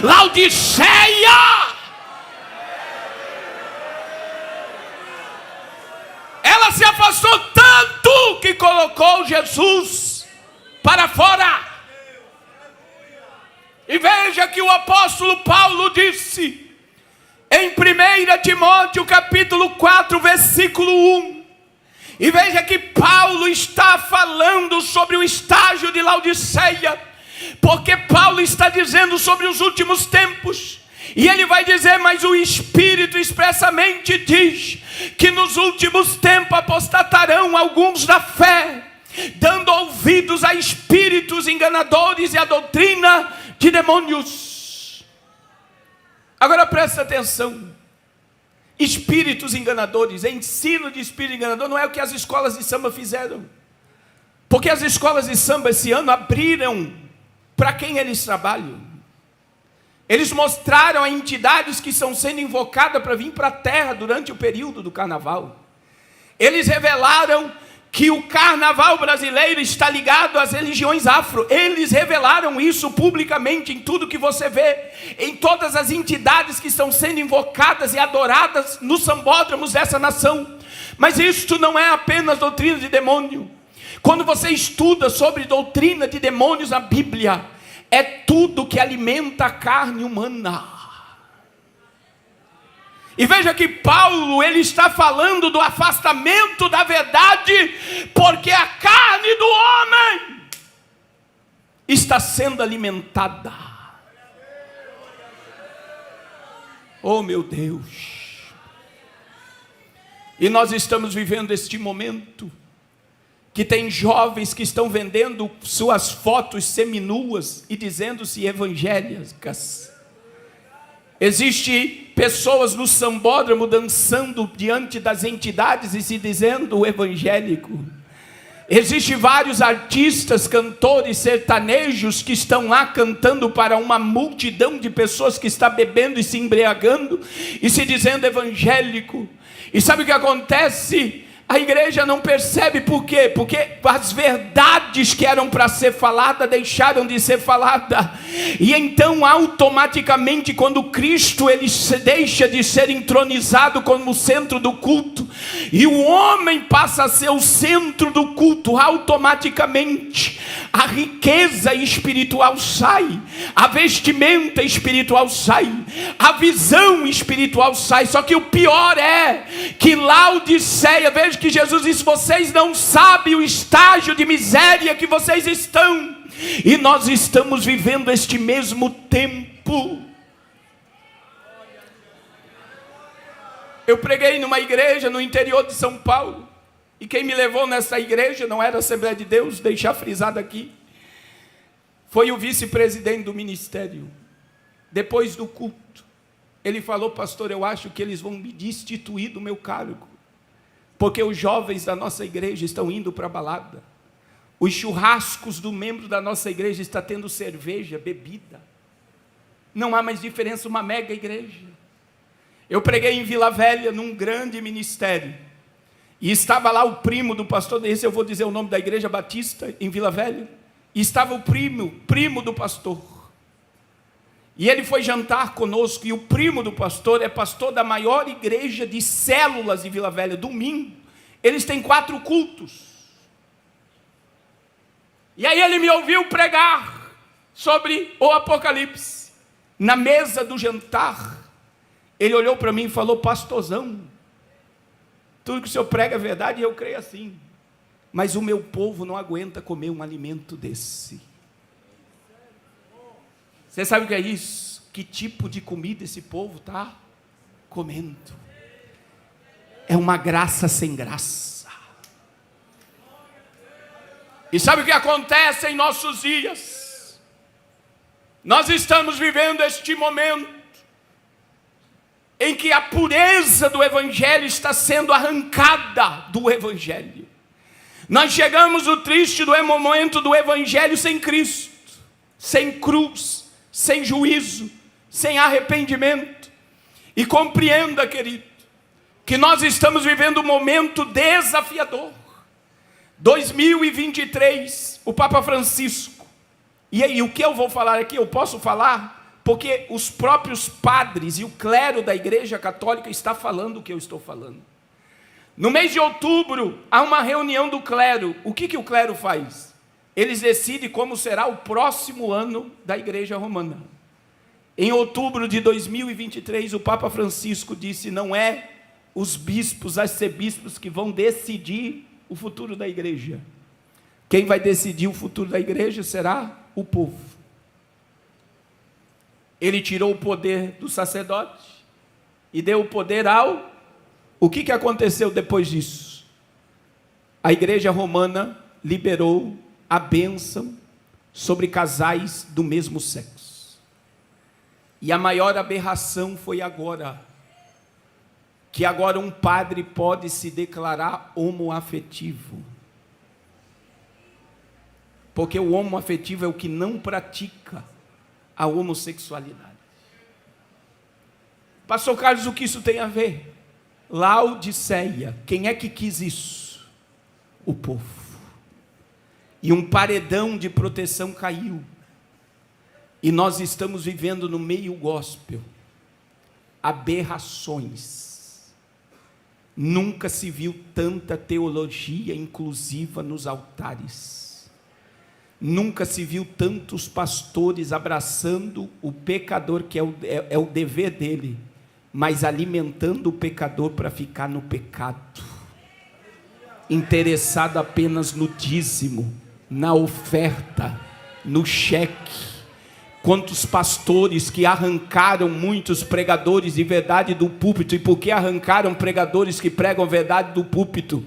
Laodiceia, ela se afastou tanto que colocou Jesus para fora. E veja que o apóstolo Paulo disse em 1 Timóteo capítulo 4, versículo 1. E veja que Paulo está falando sobre o estágio de Laodiceia, porque Paulo está dizendo sobre os últimos tempos. E ele vai dizer, mas o Espírito expressamente diz que nos últimos tempos apostatarão alguns da fé, dando ouvidos a espíritos enganadores e a doutrina de demônios. Agora presta atenção. Espíritos enganadores, ensino de espírito enganador não é o que as escolas de samba fizeram. Porque as escolas de samba esse ano abriram para quem eles trabalham. Eles mostraram a entidades que estão sendo invocadas para vir para a terra durante o período do carnaval. Eles revelaram que o carnaval brasileiro está ligado às religiões afro. Eles revelaram isso publicamente em tudo que você vê, em todas as entidades que estão sendo invocadas e adoradas nos sambódromos dessa nação. Mas isto não é apenas doutrina de demônio. Quando você estuda sobre doutrina de demônios na Bíblia, é tudo que alimenta a carne humana. E veja que Paulo, ele está falando do afastamento da verdade, porque a carne do homem está sendo alimentada. Oh meu Deus! E nós estamos vivendo este momento, que tem jovens que estão vendendo suas fotos seminuas e dizendo-se evangélicas. Existe pessoas no sambódromo dançando diante das entidades e se dizendo evangélico. Existem vários artistas, cantores sertanejos que estão lá cantando para uma multidão de pessoas que está bebendo e se embriagando e se dizendo evangélico. E sabe o que acontece? A igreja não percebe por quê? Porque as verdades que eram para ser faladas deixaram de ser faladas. E então automaticamente quando Cristo ele deixa de ser entronizado como o centro do culto, e o homem passa a ser o centro do culto, automaticamente a riqueza espiritual sai, a vestimenta espiritual sai, a visão espiritual sai. Só que o pior é que Laodiceia, veja que Jesus disse, vocês não sabem o estágio de miséria que vocês estão. E nós estamos vivendo este mesmo tempo. Eu preguei numa igreja no interior de São Paulo, e quem me levou nessa igreja não era a Assembleia de Deus, deixar frisado aqui, foi o vice-presidente do ministério. Depois do culto, ele falou, pastor, eu acho que eles vão me destituir do meu cargo, porque os jovens da nossa igreja estão indo para a balada. Os churrascos do membro da nossa igreja está tendo cerveja, bebida. Não há mais diferença, uma mega igreja. Eu preguei em Vila Velha, num grande ministério. E estava lá o primo do pastor, esse eu vou dizer o nome da igreja batista, em Vila Velha. E estava o primo do pastor. E ele foi jantar conosco, e o primo do pastor é pastor da maior igreja de células de Vila Velha. Domingo, eles têm 4 cultos. E aí ele me ouviu pregar sobre o Apocalipse. Na mesa do jantar, ele olhou para mim e falou, pastorzão, tudo que o senhor prega é verdade e eu creio assim, mas o meu povo não aguenta comer um alimento desse. Você sabe o que é isso? Que tipo de comida esse povo está comendo. É uma graça sem graça. E sabe o que acontece em nossos dias? Nós estamos vivendo este momento em que a pureza do Evangelho está sendo arrancada do Evangelho. Nós chegamos no triste do momento do Evangelho sem Cristo, sem cruz, sem juízo, sem arrependimento. E compreenda, querido, que nós estamos vivendo um momento desafiador. 2023, o Papa Francisco. E aí, o que eu vou falar aqui? Eu posso falar porque os próprios padres e o clero da Igreja Católica está falando o que eu estou falando. No mês de outubro, há uma reunião do clero. O que o clero faz? Eles decidem como será o próximo ano da Igreja Romana. Em outubro de 2023, o Papa Francisco disse: não é os bispos, arcebispos que vão decidir o futuro da igreja. Quem vai decidir o futuro da igreja será o povo. Ele tirou o poder do sacerdote e deu o poder ao... O que aconteceu depois disso? A Igreja Romana liberou a bênção sobre casais do mesmo sexo. E a maior aberração foi agora, que agora um padre pode se declarar homoafetivo. Porque o homoafetivo é o que não pratica a homossexualidade. Pastor Carlos, o que isso tem a ver? Laodiceia, quem é que quis isso? O povo. E um paredão de proteção caiu. E nós estamos vivendo no meio gospel aberrações. Nunca se viu tanta teologia inclusiva nos altares. Nunca se viu tantos pastores abraçando o pecador, que é o dever dele, mas alimentando o pecador para ficar no pecado, interessado apenas no dízimo, na oferta, no cheque. Quantos pastores que arrancaram muitos pregadores de verdade do púlpito. E por que arrancaram pregadores que pregam verdade do púlpito?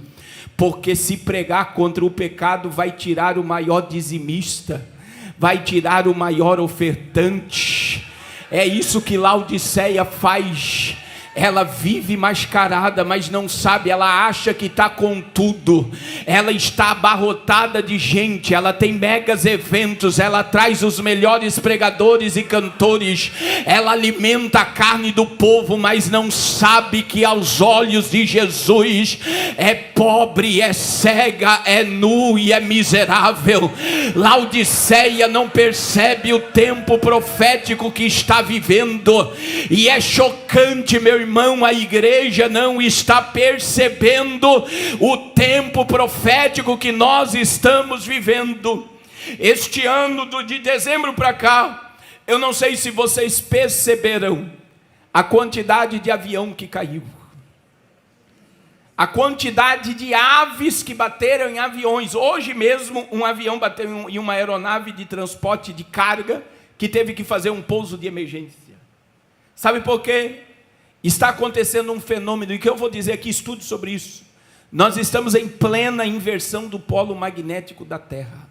Porque se pregar contra o pecado vai tirar o maior dizimista, vai tirar o maior ofertante. É isso que Laodiceia faz. Ela vive mascarada, mas não sabe, ela acha que está com tudo. Ela está abarrotada de gente, ela tem megas eventos, ela traz os melhores pregadores e cantores, ela alimenta a carne do povo, mas não sabe que aos olhos de Jesus é pobre, é cega, é nu e é miserável. Laodiceia não percebe o tempo profético que está vivendo, e é chocante, meu irmão, a igreja não está percebendo o tempo profético que nós estamos vivendo. Este ano, de dezembro para cá, eu não sei se vocês perceberam a quantidade de avião que caiu, a quantidade de aves que bateram em aviões. Hoje mesmo um avião bateu em uma aeronave de transporte de carga que teve que fazer um pouso de emergência. Sabe por quê? Está acontecendo um fenômeno, e que eu vou dizer aqui, estude sobre isso. Nós estamos em plena inversão do polo magnético da Terra.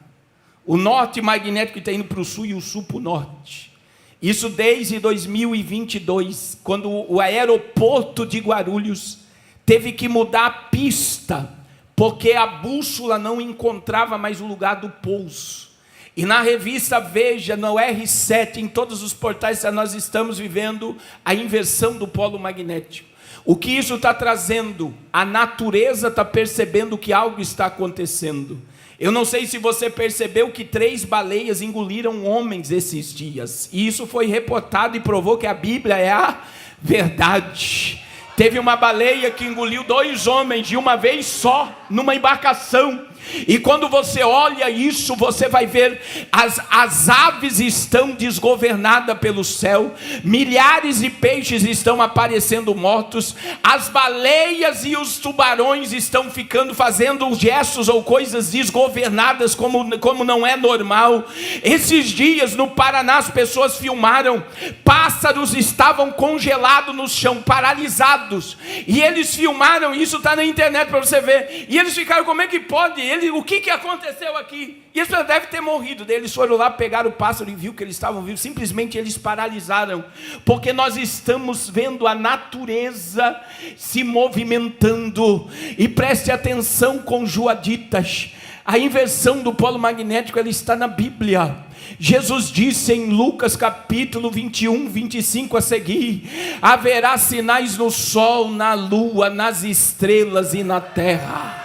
O norte magnético está indo para o sul e o sul para o norte. Isso desde 2022, quando o aeroporto de Guarulhos teve que mudar a pista, porque a bússola não encontrava mais o lugar do pouso. E na revista Veja, no R7, em todos os portais, nós estamos vivendo a inversão do polo magnético. O que isso está trazendo? A natureza está percebendo que algo está acontecendo. Eu não sei se você percebeu que 3 baleias engoliram homens esses dias. E isso foi reportado e provou que a Bíblia é a verdade. Teve uma baleia que engoliu 2 homens de uma vez só. numa embarcação. E quando você olha isso, você vai ver as aves estão desgovernadas pelo céu, milhares de peixes estão aparecendo mortos, as baleias e os tubarões estão fazendo gestos ou coisas desgovernadas como não é normal. Esses dias no Paraná as pessoas filmaram, pássaros estavam congelados no chão, paralisados, e eles filmaram, isso está na internet para você ver, e eles ficaram, como é que pode? O que aconteceu aqui? E eles devem ter morrido. Eles foram lá, pegaram o pássaro e viu que eles estavam vivos. Simplesmente eles paralisaram, porque nós estamos vendo a natureza se movimentando. E preste atenção com Joaditas, a inversão do polo magnético, ela está na Bíblia. Jesus disse em Lucas capítulo 21, 25 a seguir: haverá sinais no sol, na lua, nas estrelas e na terra.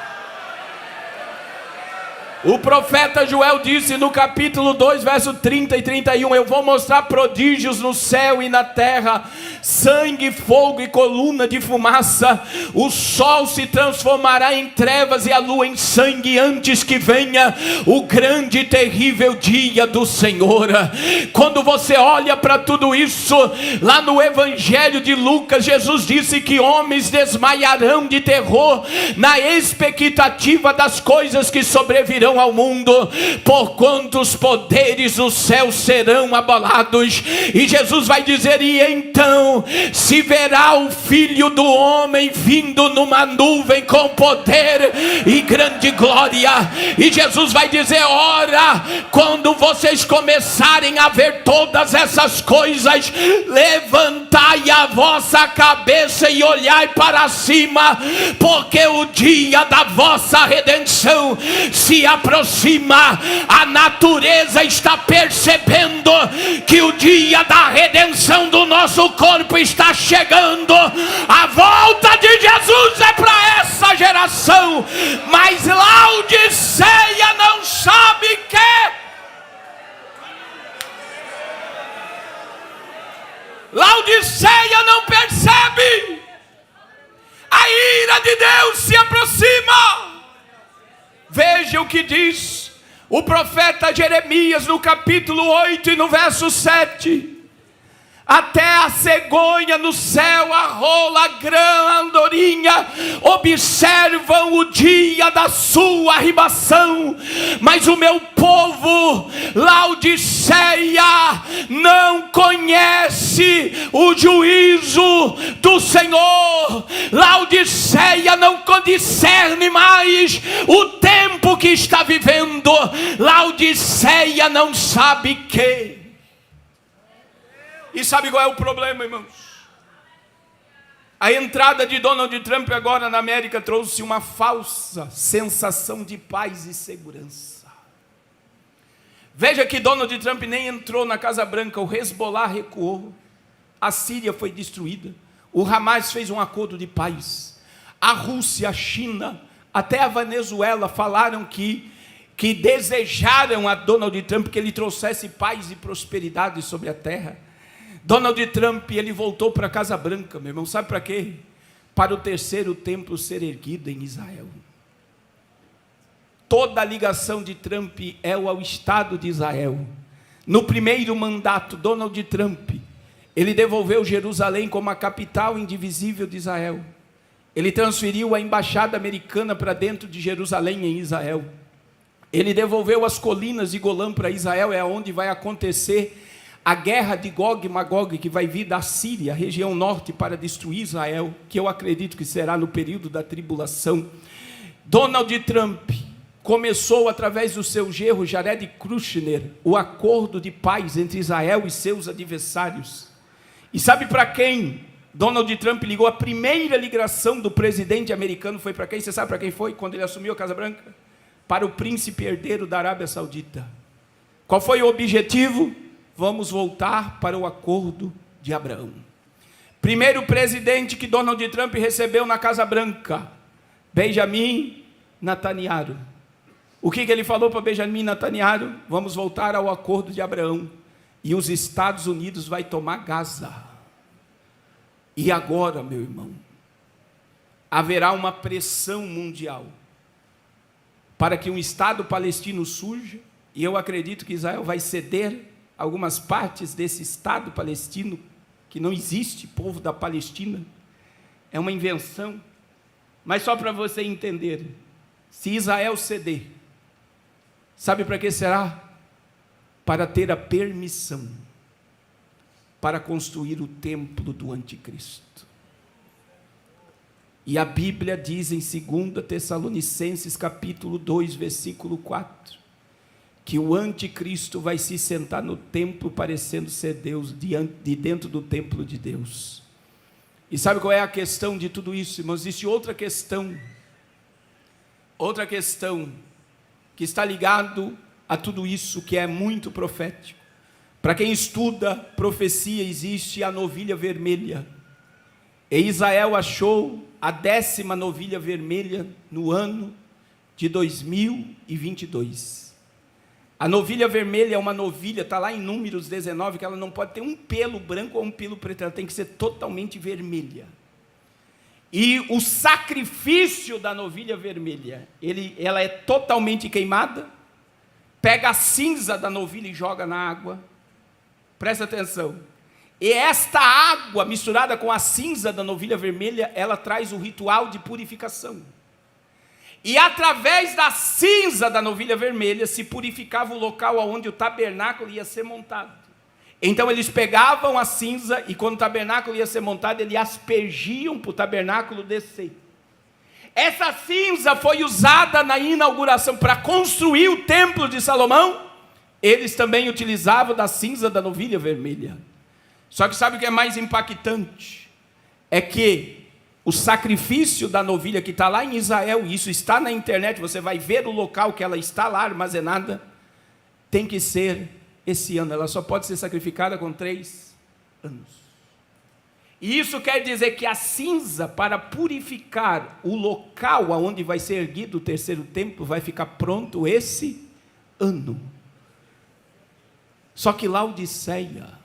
O profeta Joel disse no capítulo 2, verso 30 e 31, eu vou mostrar prodígios no céu e na terra, sangue, fogo e coluna de fumaça, o sol se transformará em trevas e a lua em sangue, antes que venha o grande e terrível dia do Senhor. Quando você olha para tudo isso, lá no Evangelho de Lucas, Jesus disse que homens desmaiarão de terror, na expectativa das coisas que sobrevirão ao mundo, porquanto os poderes do céu serão abalados. E Jesus vai dizer: e então se verá o Filho do Homem vindo numa nuvem com poder e grande glória. E Jesus vai dizer: ora, quando vocês começarem a ver todas essas coisas, levantai a vossa cabeça e olhai para cima, porque o dia da vossa redenção se aproxima. A natureza está percebendo que o dia da redenção do nosso corpo está chegando. A volta de Jesus é para essa geração, mas Laodiceia não sabe que Laodiceia não percebe. A ira de Deus se aproxima. Veja o que diz o profeta Jeremias no capítulo 8 e no verso 7. Até a cegonha no céu, a rola, a grã, a andorinha observam o dia da sua arribação, mas o meu povo, Laodiceia, não conhece o juízo do Senhor. Laodiceia não discerne mais o tempo que está vivendo. Laodiceia não sabe que. E sabe qual é o problema, irmãos? A entrada de Donald Trump agora na América trouxe uma falsa sensação de paz e segurança. Veja que Donald Trump nem entrou na Casa Branca, o Hezbollah recuou, a Síria foi destruída, o Hamas fez um acordo de paz, a Rússia, a China, até a Venezuela falaram que desejaram a Donald Trump que ele trouxesse paz e prosperidade sobre a terra. Donald Trump, ele voltou para a Casa Branca, meu irmão, sabe para quê? Para o terceiro templo ser erguido em Israel. Toda a ligação de Trump é ao Estado de Israel. No primeiro mandato, Donald Trump, ele devolveu Jerusalém como a capital indivisível de Israel. Ele transferiu a embaixada americana para dentro de Jerusalém, em Israel. Ele devolveu as colinas de Golã para Israel, é onde vai acontecer a guerra de Gog e Magog, que vai vir da Síria, região norte, para destruir Israel, que eu acredito que será no período da tribulação. Donald Trump começou, através do seu genro Jared Kushner, o acordo de paz entre Israel e seus adversários. E sabe para quem Donald Trump ligou? A primeira ligação do presidente americano foi para quem? Você sabe para quem foi quando ele assumiu a Casa Branca? Para o príncipe herdeiro da Arábia Saudita. Qual foi o objetivo? Vamos voltar para o acordo de Abraão. Primeiro presidente que Donald Trump recebeu na Casa Branca, Benjamin Netanyahu. O que ele falou para Benjamin Netanyahu? Vamos voltar ao acordo de Abraão. E os Estados Unidos vai tomar Gaza. E agora, meu irmão, haverá uma pressão mundial para que um Estado palestino surja, e eu acredito que Israel vai ceder algumas partes desse Estado palestino, que não existe, povo da Palestina, é uma invenção. Mas só para você entender, se Israel ceder, sabe para que será? Para ter a permissão para construir o templo do anticristo. E a Bíblia diz em 2 Tessalonicenses capítulo 2, versículo 4, que o anticristo vai se sentar no templo parecendo ser Deus, de dentro do templo de Deus. E sabe qual é a questão de tudo isso, irmãos? Existe outra questão que está ligado a tudo isso, que é muito profético. Para quem estuda profecia, existe a novilha vermelha. E Israel achou a 10ª novilha vermelha no ano de 2022. A novilha vermelha é uma novilha, está lá em Números 19, que ela não pode ter um pelo branco ou um pelo preto, ela tem que ser totalmente vermelha. E o sacrifício da novilha vermelha, ela é totalmente queimada, pega a cinza da novilha e joga na água. Presta atenção. E esta água misturada com a cinza da novilha vermelha, ela traz o ritual de purificação. E através da cinza da novilha vermelha se purificava o local onde o tabernáculo ia ser montado. Então eles pegavam a cinza e quando o tabernáculo ia ser montado, eles aspergiam para o tabernáculo descer. Essa cinza foi usada na inauguração para construir o templo de Salomão. Eles também utilizavam da cinza da novilha vermelha. Só que sabe o que é mais impactante? É que o sacrifício da novilha que está lá em Israel, isso está na internet, você vai ver o local que ela está lá armazenada, tem que ser esse ano, ela só pode ser sacrificada com 3 anos. E isso quer dizer que a cinza, para purificar o local onde vai ser erguido o terceiro templo, vai ficar pronto esse ano. Só que Laodiceia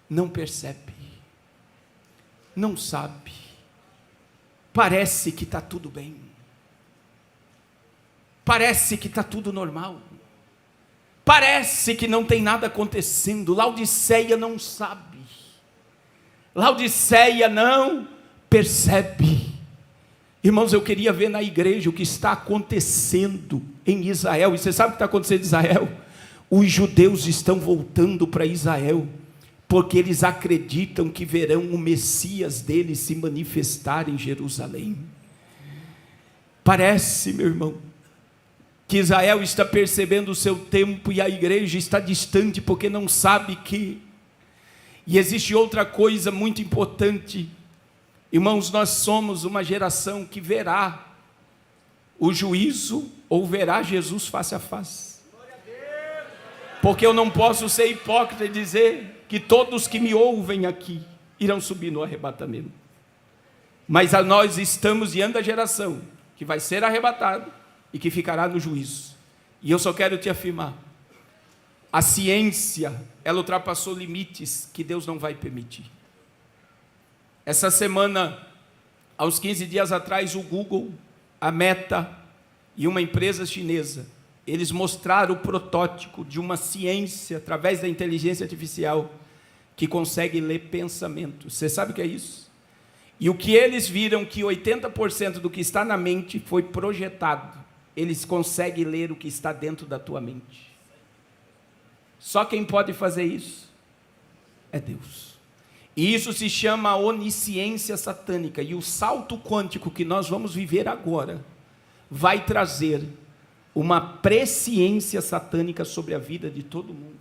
não percebe, não sabe, parece que está tudo bem, parece que está tudo normal, parece que não tem nada acontecendo. Laodiceia não sabe, Laodiceia não percebe. Irmãos, eu queria ver na igreja o que está acontecendo em Israel. E você sabe o que está acontecendo em Israel? Os judeus estão voltando para Israel, porque eles acreditam que verão o Messias deles se manifestar em Jerusalém. Parece, meu irmão, que Israel está percebendo o seu tempo e a igreja está distante, porque não sabe que. E existe outra coisa muito importante, irmãos, nós somos uma geração que verá o juízo ou verá Jesus face a face. Porque eu não posso ser hipócrita e dizer que todos que me ouvem aqui irão subir no arrebatamento. Mas nós estamos diante da geração que vai ser arrebatada e que ficará no juízo. E eu só quero te afirmar, a ciência, ela ultrapassou limites que Deus não vai permitir. Essa semana, há uns 15 dias atrás, o Google, a Meta e uma empresa chinesa, eles mostraram o protótipo de uma ciência, através da inteligência artificial, que consegue ler pensamentos. Você sabe o que é isso? E o que eles viram, que 80% do que está na mente foi projetado. Eles conseguem ler o que está dentro da tua mente. Só quem pode fazer isso é Deus. E isso se chama onisciência satânica. E o salto quântico que nós vamos viver agora vai trazer uma presciência satânica sobre a vida de todo mundo.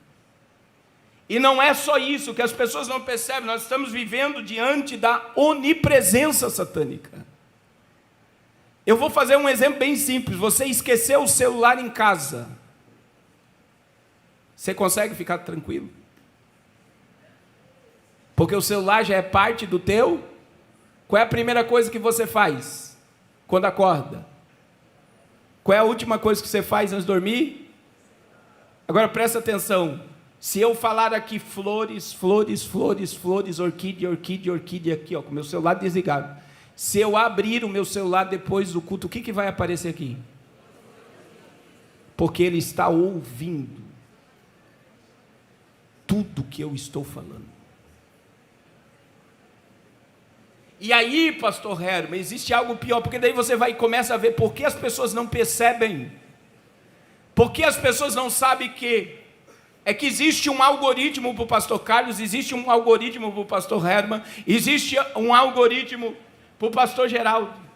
E não é só isso, que as pessoas não percebem, nós estamos vivendo diante da onipresença satânica. Eu vou fazer um exemplo bem simples. Você esqueceu o celular em casa, você consegue ficar tranquilo? Porque o celular já é parte do teu. Qual é a primeira coisa que você faz quando acorda? Qual é a última coisa que você faz antes de dormir? Agora presta atenção. Se eu falar aqui flores, flores, flores, flores, orquídea, orquídea, orquídea aqui, ó, com o meu celular desligado. Se eu abrir o meu celular depois do culto, o que vai aparecer aqui? porque ele está ouvindo tudo que eu estou falando. E aí, pastor Herman, existe algo pior, porque daí você começa a ver por que as pessoas não percebem, por que as pessoas não sabem que existe um algoritmo para o pastor Carlos, existe um algoritmo para o pastor Herman, existe um algoritmo para o pastor Geraldo.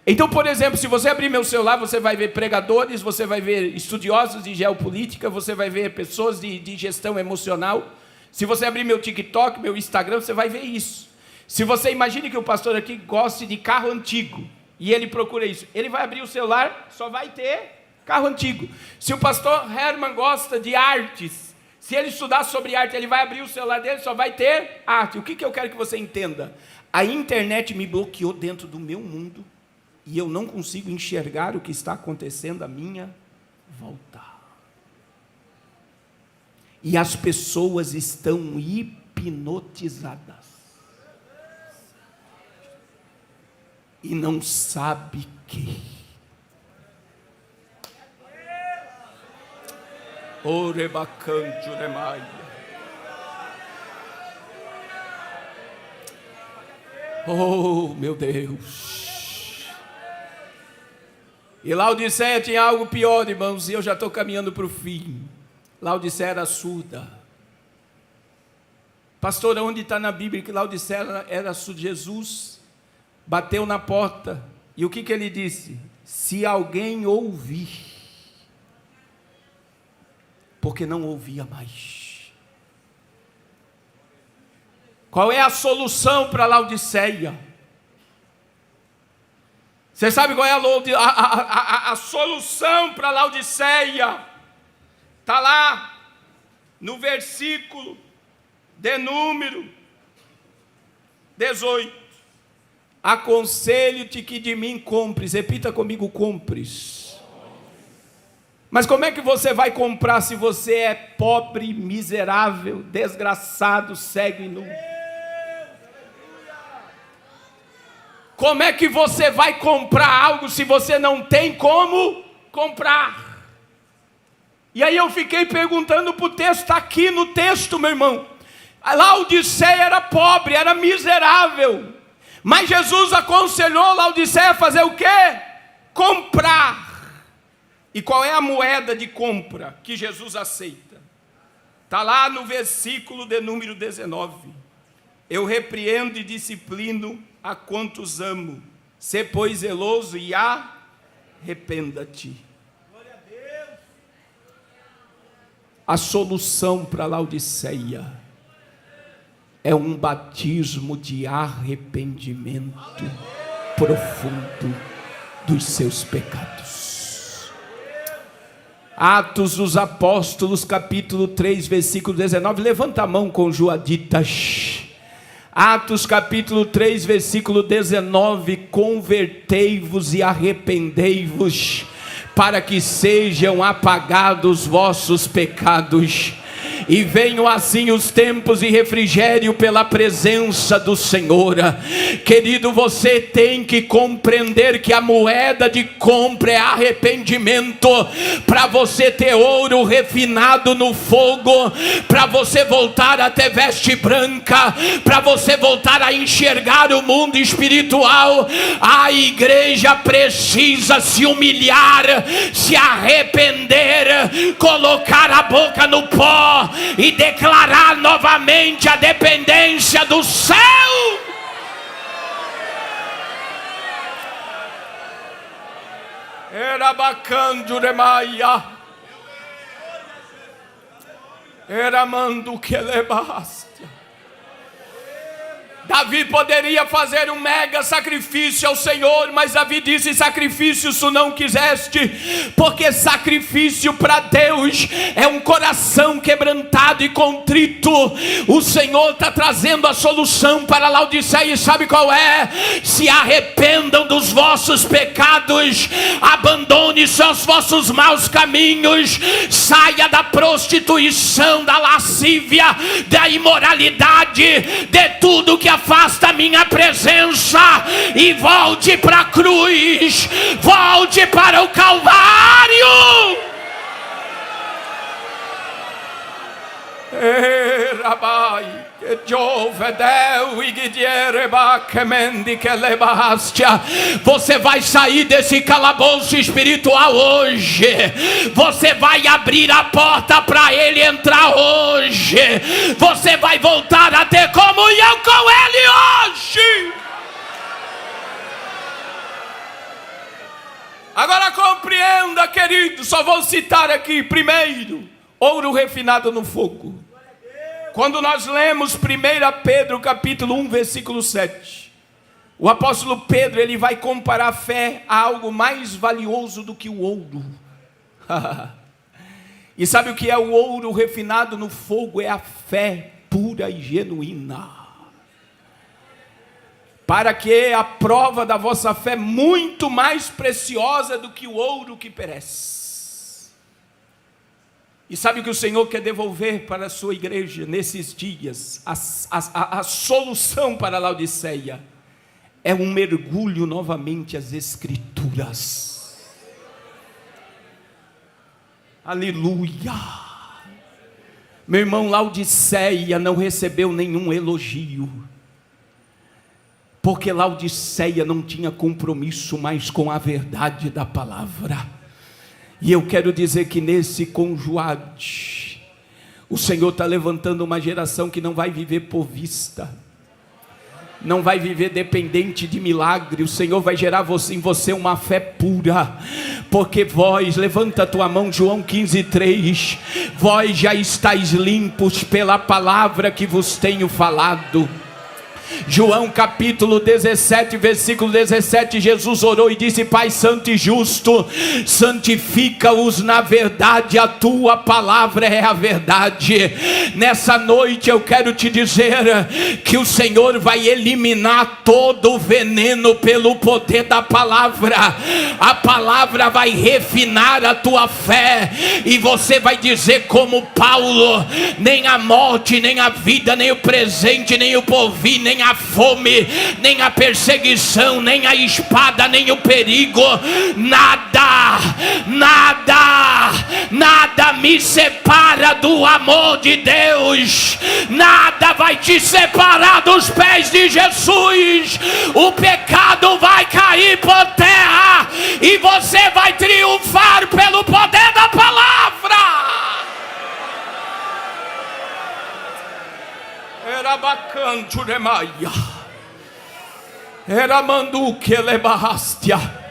Então, por exemplo, se você abrir meu celular, você vai ver pregadores, você vai ver estudiosos de geopolítica, você vai ver pessoas de gestão emocional. Se você abrir meu TikTok, meu Instagram, você vai ver isso. Se você imagine que o pastor aqui goste de carro antigo, e ele procura isso, ele vai abrir o celular, só vai ter carro antigo. Se o pastor Herman gosta de artes, se ele estudar sobre arte, ele vai abrir o celular dele, só vai ter arte. O que eu quero que você entenda? A internet me bloqueou dentro do meu mundo, e eu não consigo enxergar o que está acontecendo à minha volta. E as pessoas estão hipnotizadas. E não sabe que. Orebacanjo remaia. Oh, meu Deus. E Laodiceia tinha algo pior, irmãos, e eu já estou caminhando para o fim. Laodiceia era surda. Pastor, onde está na Bíblia que Laodiceia era surda? Jesus bateu na porta, e o que ele disse? Se alguém ouvir, porque não ouvia mais. Qual é a solução para Laodiceia? Você sabe qual é a solução para Laodiceia? Está lá, no versículo de número 18. Aconselho-te que de mim compres. Repita comigo, compres. Mas como é que você vai comprar se você é pobre, miserável, desgraçado, cego e nu? Como é que você vai comprar algo se você não tem como comprar? E aí eu fiquei perguntando para o texto, está aqui no texto, meu irmão. A Laodiceia era pobre, era miserável. Mas Jesus aconselhou Laodiceia a fazer o quê? Comprar. E qual é a moeda de compra que Jesus aceita? Está lá no versículo de número 19. Eu repreendo e disciplino a quantos amo. Sê, pois, zeloso e arrependa-te. A solução para Laodiceia é um batismo de arrependimento profundo dos seus pecados. Atos dos Apóstolos, capítulo 3, versículo 19. Levanta a mão com Joaditas. Atos capítulo 3, versículo 19. Convertei-vos e arrependei-vos, para que sejam apagados vossos pecados, e venham assim os tempos de refrigério pela presença do Senhor. Querido, você tem que compreender que a moeda de compra é arrependimento, para você ter ouro refinado no fogo, para você voltar a ter veste branca, para você voltar a enxergar o mundo espiritual. A igreja precisa se humilhar, se arrepender, colocar a boca no pó e declarar novamente a dependência do céu. Era bacando remaia, era mando que levaste. Davi poderia fazer um mega sacrifício ao Senhor, mas Davi disse: sacrifício tu não quiseste, porque sacrifício para Deus é um coração quebrantado e contrito. O Senhor está trazendo a solução para Laodiceia, e sabe qual é? Se arrependam dos vossos pecados, abandone seus vossos maus caminhos, saia da prostituição, da lascívia, da imoralidade, de tudo que afasta a minha presença, e volte para a cruz, volte para o Calvário. Você vai sair desse calabouço espiritual hoje. Você vai abrir a porta para ele entrar hoje. Você vai voltar a ter comunhão com ele hoje. Agora compreenda, querido, só vou citar aqui primeiro, ouro refinado no fogo. Quando nós lemos 1 Pedro capítulo 1, versículo 7, o apóstolo Pedro, ele vai comparar a fé a algo mais valioso do que o ouro. E sabe o que é o ouro refinado no fogo? É a fé pura e genuína. Para que a prova da vossa fé muito mais preciosa do que o ouro que perece. E sabe o que o Senhor quer devolver para a sua igreja nesses dias? A solução para a Laodiceia é um mergulho novamente às Escrituras. Aleluia. Meu irmão, Laodiceia não recebeu nenhum elogio, porque Laodiceia não tinha compromisso mais com a verdade da palavra. E eu quero dizer que nesse conjuade, o Senhor está levantando uma geração que não vai viver por vista, não vai viver dependente de milagre. O Senhor vai gerar em você uma fé pura, porque vós, levanta a tua mão, João 15:3, vós já estáis limpos pela palavra que vos tenho falado. João capítulo 17, versículo 17, Jesus orou e disse: Pai santo e justo, santifica-os na verdade, a tua palavra é a verdade. Nessa noite eu quero te dizer que o Senhor vai eliminar todo o veneno pelo poder da palavra. A palavra vai refinar a tua fé, e você vai dizer como Paulo: nem a morte, nem a vida, nem o presente, nem o porvir, nem a fome, nem a perseguição, nem a espada, nem o perigo, nada me separa do amor de Deus. Nada vai te separar dos pés de Jesus. O pecado vai cair por terra e você vai triunfar pelo poder da palavra. Era bacanto remaia, era manduque lebarrastia.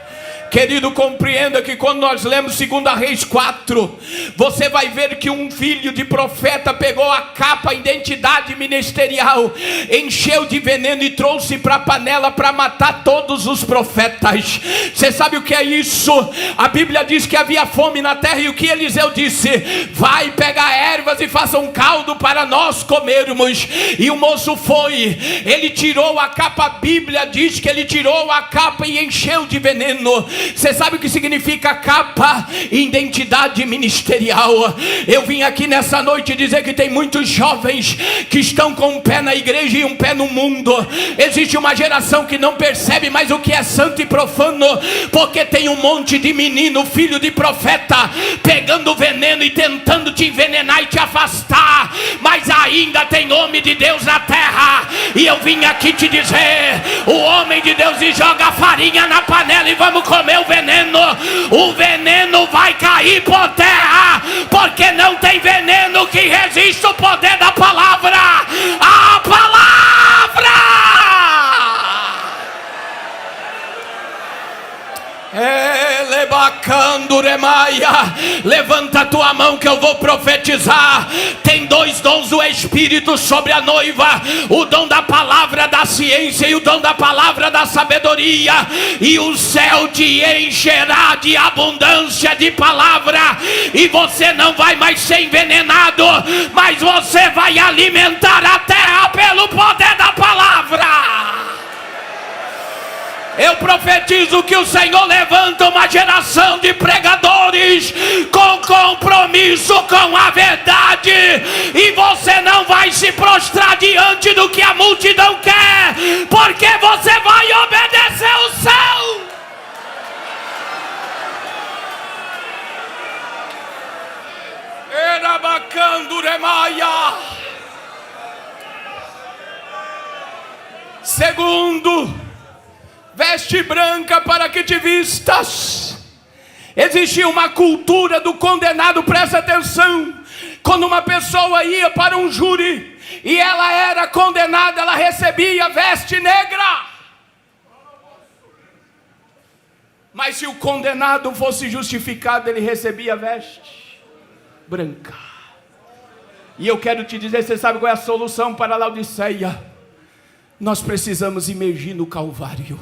Querido, compreenda que quando nós lemos 2 Reis 4, você vai ver que um filho de profeta pegou a capa, a identidade ministerial, encheu de veneno e trouxe para a panela para matar todos os profetas. Você sabe o que é isso? A Bíblia diz que havia fome na terra, e o que Eliseu disse? Vai pegar ervas e faça um caldo para nós comermos. E o moço foi, ele tirou a capa. A Bíblia diz que ele tirou a capa e encheu de veneno. Você sabe o que significa capa? Identidade ministerial. Eu vim aqui nessa noite dizer que tem muitos jovens que estão com um pé na igreja e um pé no mundo. Existe uma geração que não percebe mais o que é santo e profano, porque tem um monte de menino, filho de profeta, pegando veneno e tentando te envenenar e te afastar. Mas ainda tem homem de Deus na terra, e eu vim aqui te dizer: o homem de Deus e joga farinha na panela e vamos comer o veneno vai cair por terra, porque não tem veneno que resista o poder da palavra. A palavra! Levanta a tua mão que eu vou profetizar. Tem dois dons do Espírito sobre a noiva: o dom da palavra da ciência e o dom da palavra da sabedoria. E o céu te encherá de abundância de palavra, e você não vai mais ser envenenado, mas você vai alimentar a terra pelo poder da palavra. Eu profetizo que o Senhor levanta uma geração de pregadores com compromisso com a verdade, e você não vai se prostrar diante do que a multidão quer, porque você vai obedecer o céu. Era bacando remaia. Segundo, veste branca para que te vistas. Existia uma cultura do condenado, presta atenção. Quando uma pessoa ia para um júri e ela era condenada, ela recebia veste negra. Mas se o condenado fosse justificado, ele recebia veste branca. E eu quero te dizer, você sabe qual é a solução para a Laodiceia? Nós precisamos imergir no Calvário.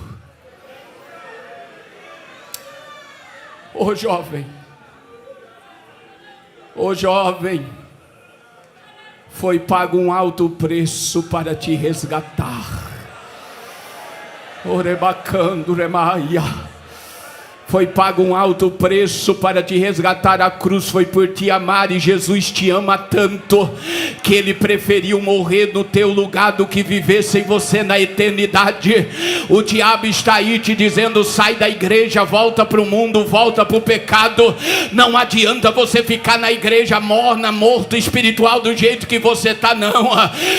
Ô jovem, foi pago um alto preço para te resgatar. Orebacando remaia. Foi pago um alto preço para te resgatar. A cruz foi por te amar, e Jesus te ama tanto que Ele preferiu morrer no teu lugar do que viver sem você na eternidade. O diabo está aí te dizendo: sai da igreja, volta para o mundo, volta para o pecado. Não adianta você ficar na igreja morna, morto espiritual do jeito que você está, não.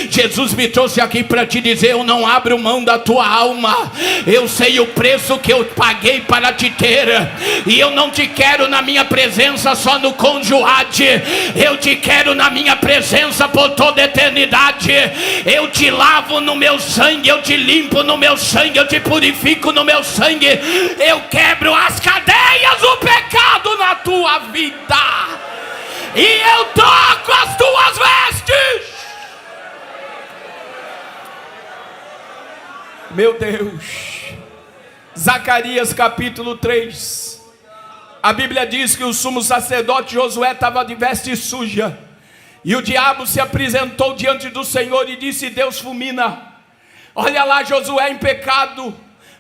Jesus me trouxe aqui para te dizer: eu não abro mão da tua alma. Eu sei o preço que eu paguei para te ter. E eu não te quero na minha presença só no conjuade. Eu te quero na minha presença por toda a eternidade. Eu te lavo no meu sangue, eu te limpo no meu sangue, eu te purifico no meu sangue. Eu quebro as cadeias do pecado na tua vida. E eu troco as tuas vestes. Meu Deus. Zacarias capítulo 3. A Bíblia diz que o sumo sacerdote Josué estava de veste suja. E o diabo se apresentou diante do Senhor e disse: Deus fulmina. Olha lá Josué em pecado.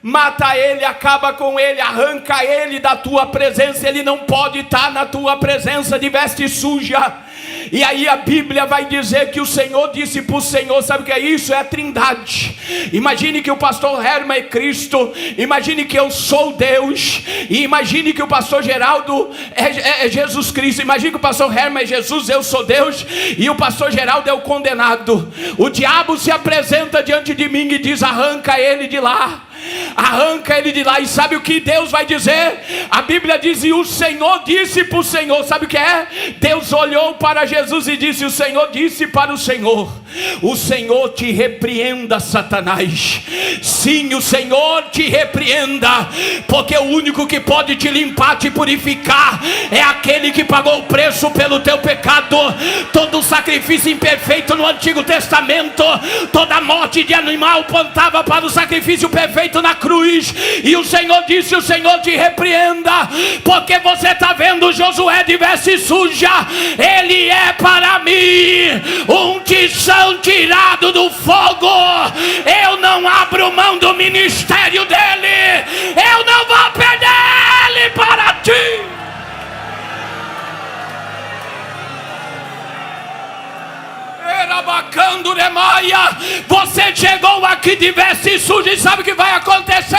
Mata ele, acaba com ele, arranca ele da tua presença. Ele não pode estar na tua presença de veste suja. E aí a Bíblia vai dizer que o Senhor disse para o Senhor, sabe o que é isso? É a Trindade. Imagine que o pastor Herman é Cristo, imagine que eu sou Deus, e imagine que o pastor Geraldo é Jesus Cristo. Imagine que o pastor Herman é Jesus, eu sou Deus, e o pastor Geraldo é o condenado. O diabo se apresenta diante de mim e diz: arranca ele de lá. Arranca ele de lá. E sabe o que Deus vai dizer? A Bíblia diz: e o Senhor disse para o Senhor. Sabe o que é? Deus olhou para Jesus e disse: o Senhor disse para o Senhor: o Senhor te repreenda, Satanás. Sim, o Senhor te repreenda, porque o único que pode te limpar, te purificar, é aquele que pagou o preço pelo teu pecado. Todo sacrifício imperfeito no Antigo Testamento, toda morte de animal apontava para o sacrifício perfeito na cruz. E o Senhor disse: o Senhor te repreenda, porque você está vendo Josué de veste suja. Ele é para mim um tição tirado do fogo. Eu não abro mão do ministério dele. Eu não vou perder ele para ti. Você chegou aqui de veste suja, e sabe o que vai acontecer?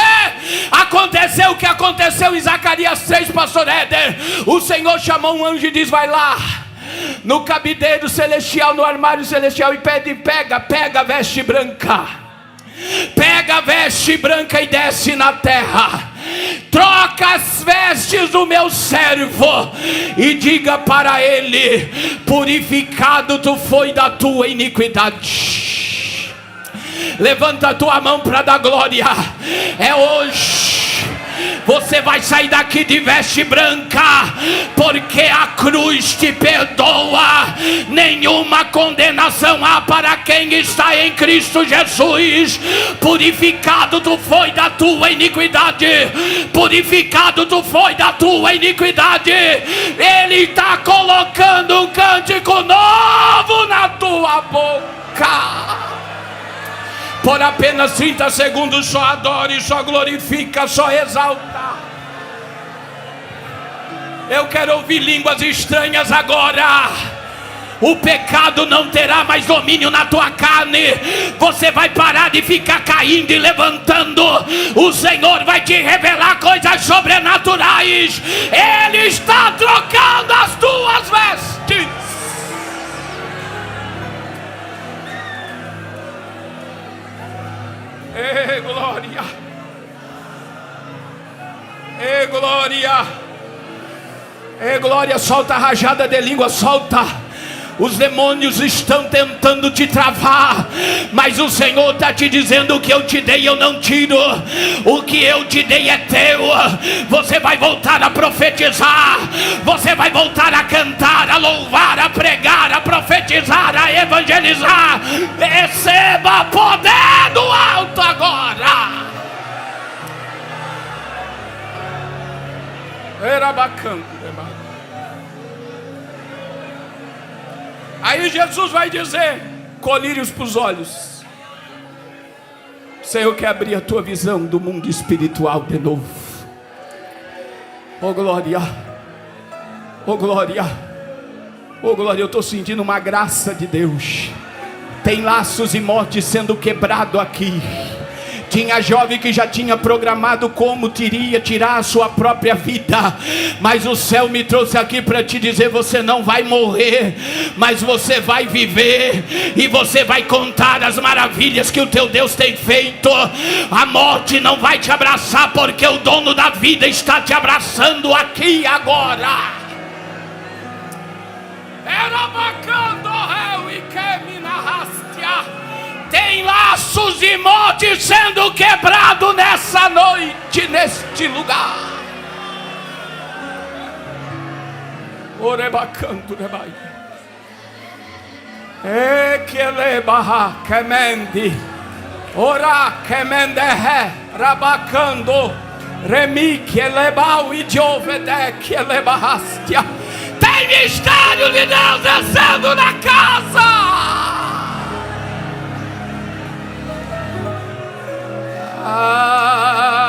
Aconteceu o que aconteceu em Zacarias 3, pastor Éder. O Senhor chamou um anjo e diz: vai lá no cabideiro celestial, no armário celestial, e pega a veste branca. Pega a veste branca e desce na terra. Troca as vestes do meu servo e diga para ele: purificado tu foi da tua iniquidade. Levanta a tua mão para dar glória. É hoje. Você vai sair daqui de veste branca, porque a cruz te perdoa. Nenhuma condenação há para quem está em Cristo Jesus. Purificado tu foi da tua iniquidade. Purificado tu foi da tua iniquidade. Ele está colocando um cântico novo na tua boca. Por apenas 30 segundos, só adore, só glorifica, só exalta. Eu quero ouvir línguas estranhas agora. O pecado não terá mais domínio na tua carne. Você vai parar de ficar caindo e levantando. O Senhor vai te revelar coisas sobrenaturais. Ele está trocando as tuas vestes. Glória, solta a rajada de língua, solta. Os demônios estão tentando te travar, mas o Senhor está te dizendo: o que eu te dei eu não tiro, o que eu te dei é teu. Você vai voltar a profetizar, você vai voltar a cantar, a louvar, a pregar, a profetizar, a evangelizar. Receba poder do alto agora. Era bacana. Aí Jesus vai dizer: colírios para os olhos. O Senhor quer abrir a tua visão do mundo espiritual de novo. Oh glória, oh glória, oh glória. Eu estou sentindo uma graça de Deus. Tem laços e mortes sendo quebrado aqui. Tinha jovem que já tinha programado como iria tirar a sua própria vida, mas o céu me trouxe aqui para te dizer: você não vai morrer, mas você vai viver, e você vai contar as maravilhas que o teu Deus tem feito. A morte não vai te abraçar, porque o dono da vida está te abraçando aqui agora. Era bacana, e que me narraste. Tem laços e mortes sendo quebrado nessa noite, neste lugar. Orebacanto rebai. Que lebaha kemendi. Ora kemendehe rabacando. Remi que lebau e diovede que lebahastia. Tem mistério de Deus descendo na casa.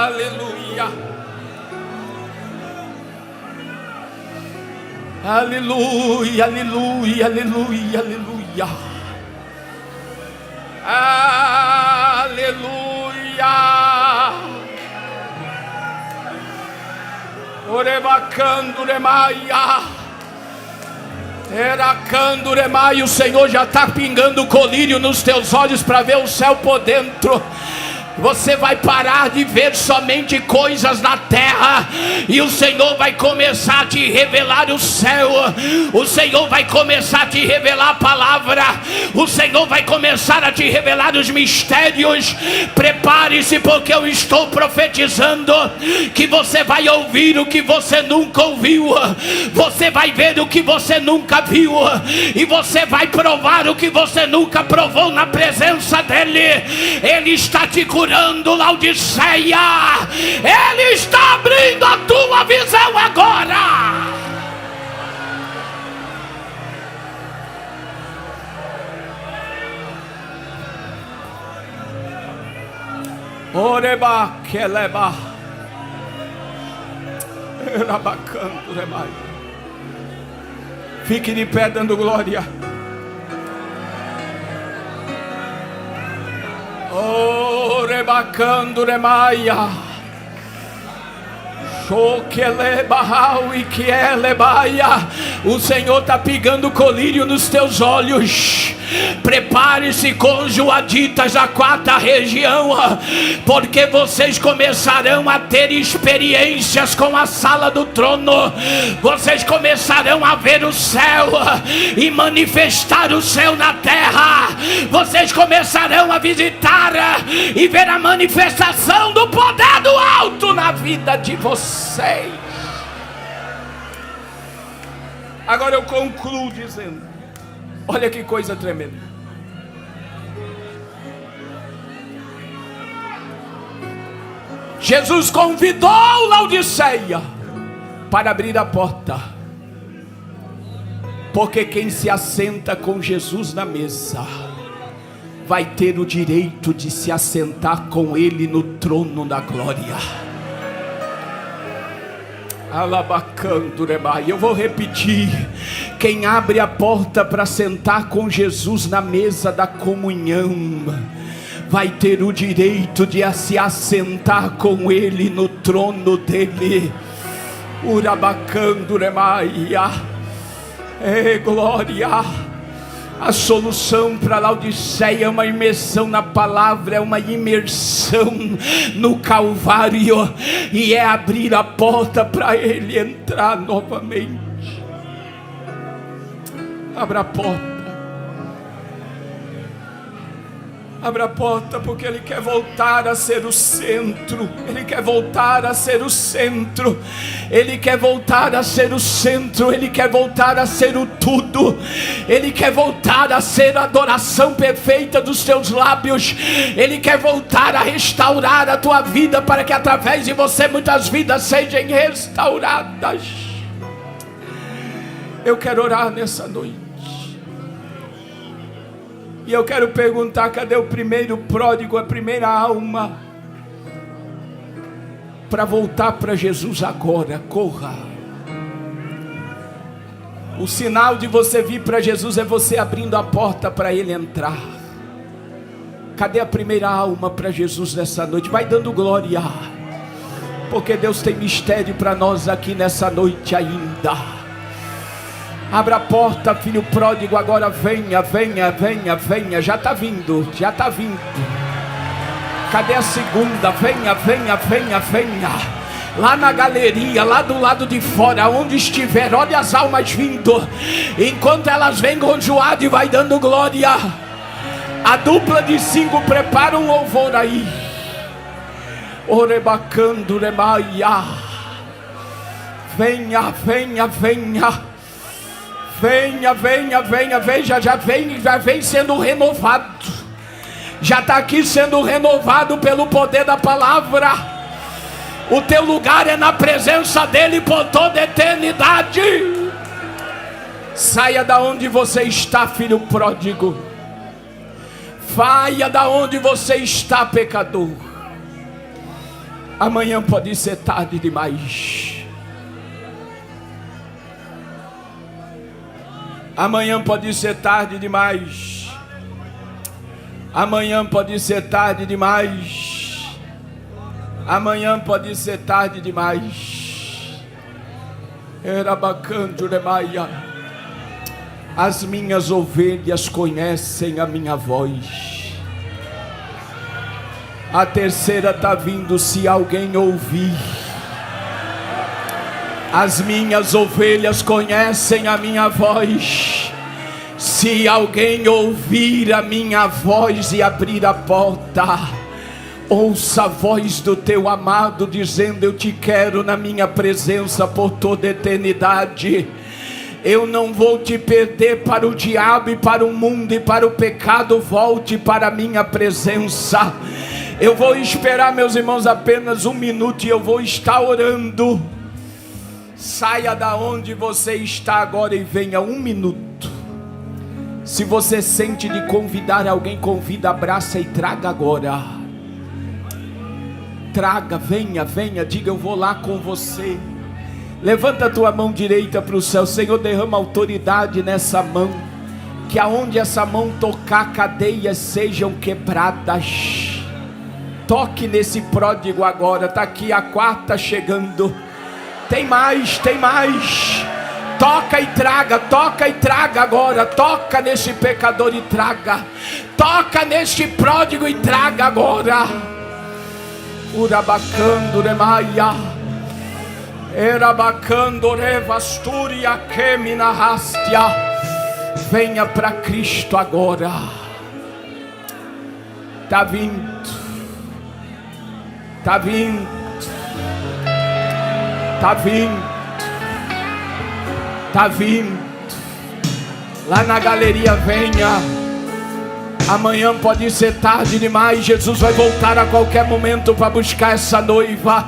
Aleluia, aleluia, aleluia, aleluia, aleluia, aleluia. Orebacando remaia, eracando remaia. O Senhor já está pingando colírio nos teus olhos para ver o céu por dentro. Você vai parar de ver somente coisas na terra, e o Senhor vai começar a te revelar o céu. O Senhor vai começar a te revelar a palavra. O Senhor vai começar a te revelar os mistérios. Prepare-se, porque eu estou profetizando que você vai ouvir o que você nunca ouviu, você vai ver o que você nunca viu, e você vai provar o que você nunca provou na presença dEle. Ele está te curando, Laodiceia. Ele está abrindo a tua visão agora. Oreba keleba. Erabacanto remai. Fique de pé dando glória. Oh, rebacando remaia. O Senhor está pegando colírio nos teus olhos. Prepare-se com Joaditas da quarta região, porque vocês começarão a ter experiências com a sala do trono. Vocês começarão a ver o céu e manifestar o céu na terra. Vocês começarão a visitar e ver a manifestação do poder do alto na vida de vocês. Agora eu concluo dizendo: olha que coisa tremenda. Jesus convidou Laodiceia para abrir a porta, porque quem se assenta com Jesus na mesa vai ter o direito de se assentar com Ele no trono da glória. Eu vou repetir: quem abre a porta para sentar com Jesus na mesa da comunhão vai ter o direito de se assentar com Ele no trono dele. Urabacando remaia. Glória. A solução para Laodiceia é uma imersão na palavra, é uma imersão no Calvário, e é abrir a porta para ele entrar novamente. Abra a porta. Abra a porta, porque ele quer voltar a ser o centro. Ele quer voltar a ser o centro. Ele quer voltar a ser o centro. Ele quer voltar a ser o tudo. Ele quer voltar a ser a adoração perfeita dos teus lábios. Ele quer voltar a restaurar a tua vida, para que através de você muitas vidas sejam restauradas. Eu quero orar nessa noite. E eu quero perguntar: cadê o primeiro pródigo, a primeira alma, para voltar para Jesus agora? Corra. O sinal de você vir para Jesus é você abrindo a porta para ele entrar. Cadê a primeira alma para Jesus nessa noite? Vai dando glória, porque Deus tem mistério para nós aqui nessa noite ainda. Abra a porta, filho pródigo, agora venha, venha, venha, venha. Já está vindo, já está vindo. Cadê a segunda? Venha, venha, venha, venha. Lá na galeria, lá do lado de fora, onde estiver, olha as almas vindo. Enquanto elas vêm com joado e vai dando glória, a dupla de 5 prepara um louvor aí. Orebacando, remaia. Venha, venha, venha. Venha, venha, venha, veja, já vem sendo renovado. Já está aqui sendo renovado pelo poder da palavra. O teu lugar é na presença dele por toda a eternidade. Saia da onde você está, filho pródigo. Saia da onde você está, pecador. Amanhã pode ser tarde demais. Amanhã pode ser tarde demais. Amanhã pode ser tarde demais. Amanhã pode ser tarde demais. Era bacana, Juremaia. As minhas ovelhas conhecem a minha voz. A terceira está vindo, se alguém ouvir. As minhas ovelhas conhecem a minha voz. Se alguém ouvir a minha voz e abrir a porta, ouça a voz do teu amado dizendo: eu te quero na minha presença por toda a eternidade. Eu não vou te perder para o diabo e para o mundo e para o pecado. Volte para a minha presença. Eu vou esperar, meus irmãos, apenas 1 minuto e eu vou estar orando. Saia da onde você está agora e venha 1 minuto. Se você sente de convidar alguém, convida, abraça e traga agora. Traga, venha, venha, diga: eu vou lá com você. Levanta a tua mão direita para o céu. Senhor, derrama autoridade nessa mão, que aonde essa mão tocar, cadeias sejam quebradas. Toque nesse pródigo agora. Está aqui a 4ª chegando. Tem mais, tem mais. Toca e traga agora. Toca nesse pecador e traga. Toca neste pródigo e traga agora. Urabacando remaia. Erabacando revasturia quemina rastia. Venha para Cristo agora. Está vindo. Está vindo. Está vindo. Está vindo. Lá na galeria, venha. Amanhã pode ser tarde demais. Jesus vai voltar a qualquer momento para buscar essa noiva.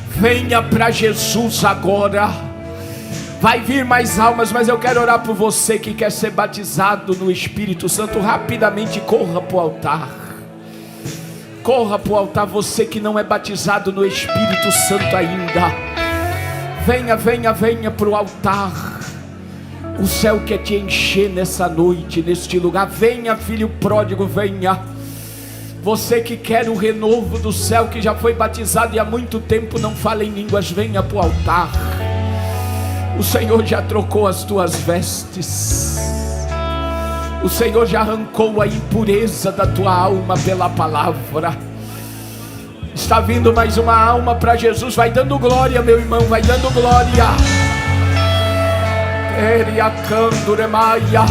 Venha para Jesus agora. Vai vir mais almas, mas eu quero orar por você que quer ser batizado no Espírito Santo. Rapidamente corra para o altar. Corra para o altar, você que não é batizado no Espírito Santo ainda. Venha, venha, venha para o altar. O céu quer te encher nessa noite, neste lugar. Venha, filho pródigo, venha. Você que quer o renovo do céu, que já foi batizado e há muito tempo não fala em línguas, venha para o altar. O Senhor já trocou as tuas vestes. O Senhor já arrancou a impureza da tua alma pela palavra. Está vindo mais uma alma para Jesus. Vai dando glória, meu irmão, vai dando glória. Eriacanduremaia,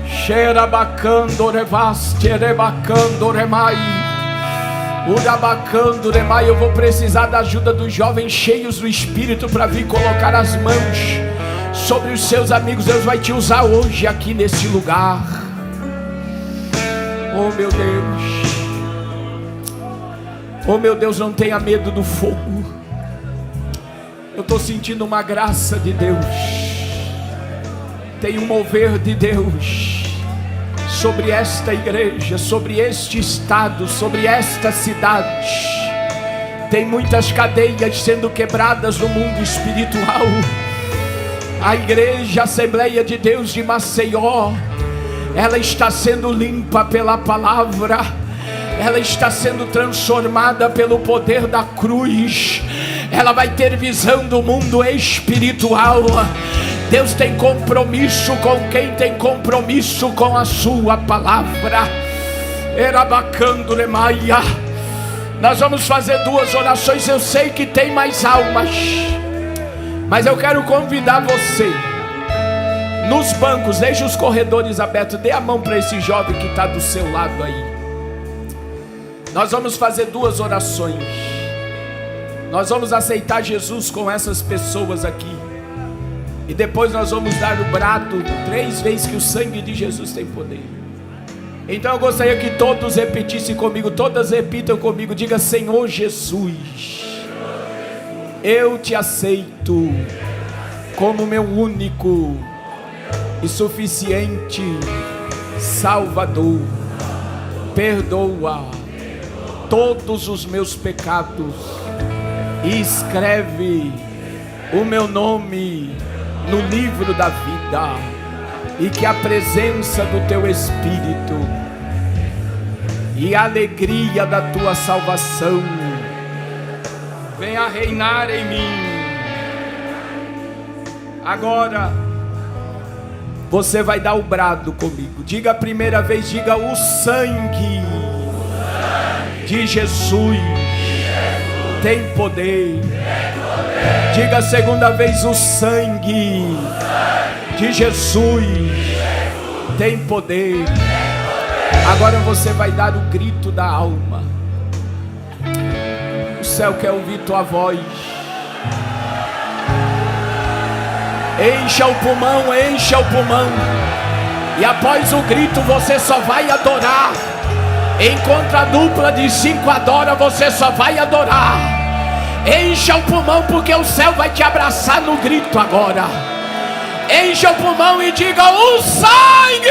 Xerabacandorevasquerebacandoremai, Urabacandoremai. Eu vou precisar da ajuda dos jovens cheios do Espírito para vir colocar as mãos sobre os seus amigos. Deus vai te usar hoje aqui nesse lugar. Oh meu Deus, oh meu Deus, não tenha medo do fogo. Eu estou sentindo uma graça de Deus. Tem um mover de Deus sobre esta igreja, sobre este estado, sobre esta cidade. Tem muitas cadeias sendo quebradas no mundo espiritual. A igreja Assembleia de Deus de Maceió, ela está sendo limpa pela palavra. Ela está sendo transformada pelo poder da cruz. Ela vai ter visão do mundo espiritual. Deus tem compromisso com quem tem compromisso com a sua palavra. Erabacanduremaia. Nós vamos fazer 2 orações. Eu sei que tem mais almas, mas eu quero convidar você. Nos bancos, deixe os corredores abertos. Dê a mão para esse jovem que está do seu lado aí. Nós vamos fazer 2 orações. Nós vamos aceitar Jesus com essas pessoas aqui. E depois nós vamos dar o brado 3 vezes que o sangue de Jesus tem poder. Então eu gostaria que todos repetissem comigo. Todas repitam comigo. Diga: Senhor Jesus, eu te aceito como meu único e suficiente Salvador. Perdoa todos os meus pecados e escreve o meu nome no livro da vida, e que a presença do teu Espírito e a alegria da tua salvação venha reinar em mim. Agora você vai dar o brado comigo. Diga a primeira vez, diga: o sangue de Jesus tem poder. Diga a segunda vez: o sangue de Jesus tem poder. Agora você vai dar o grito da alma. O céu quer ouvir tua voz. Encha o pulmão, encha o pulmão. E após o grito você só vai adorar. Enquanto a dupla de 5 adora, você só vai adorar. Encha o pulmão, porque o céu vai te abraçar no grito agora. Encha o pulmão e diga: o sangue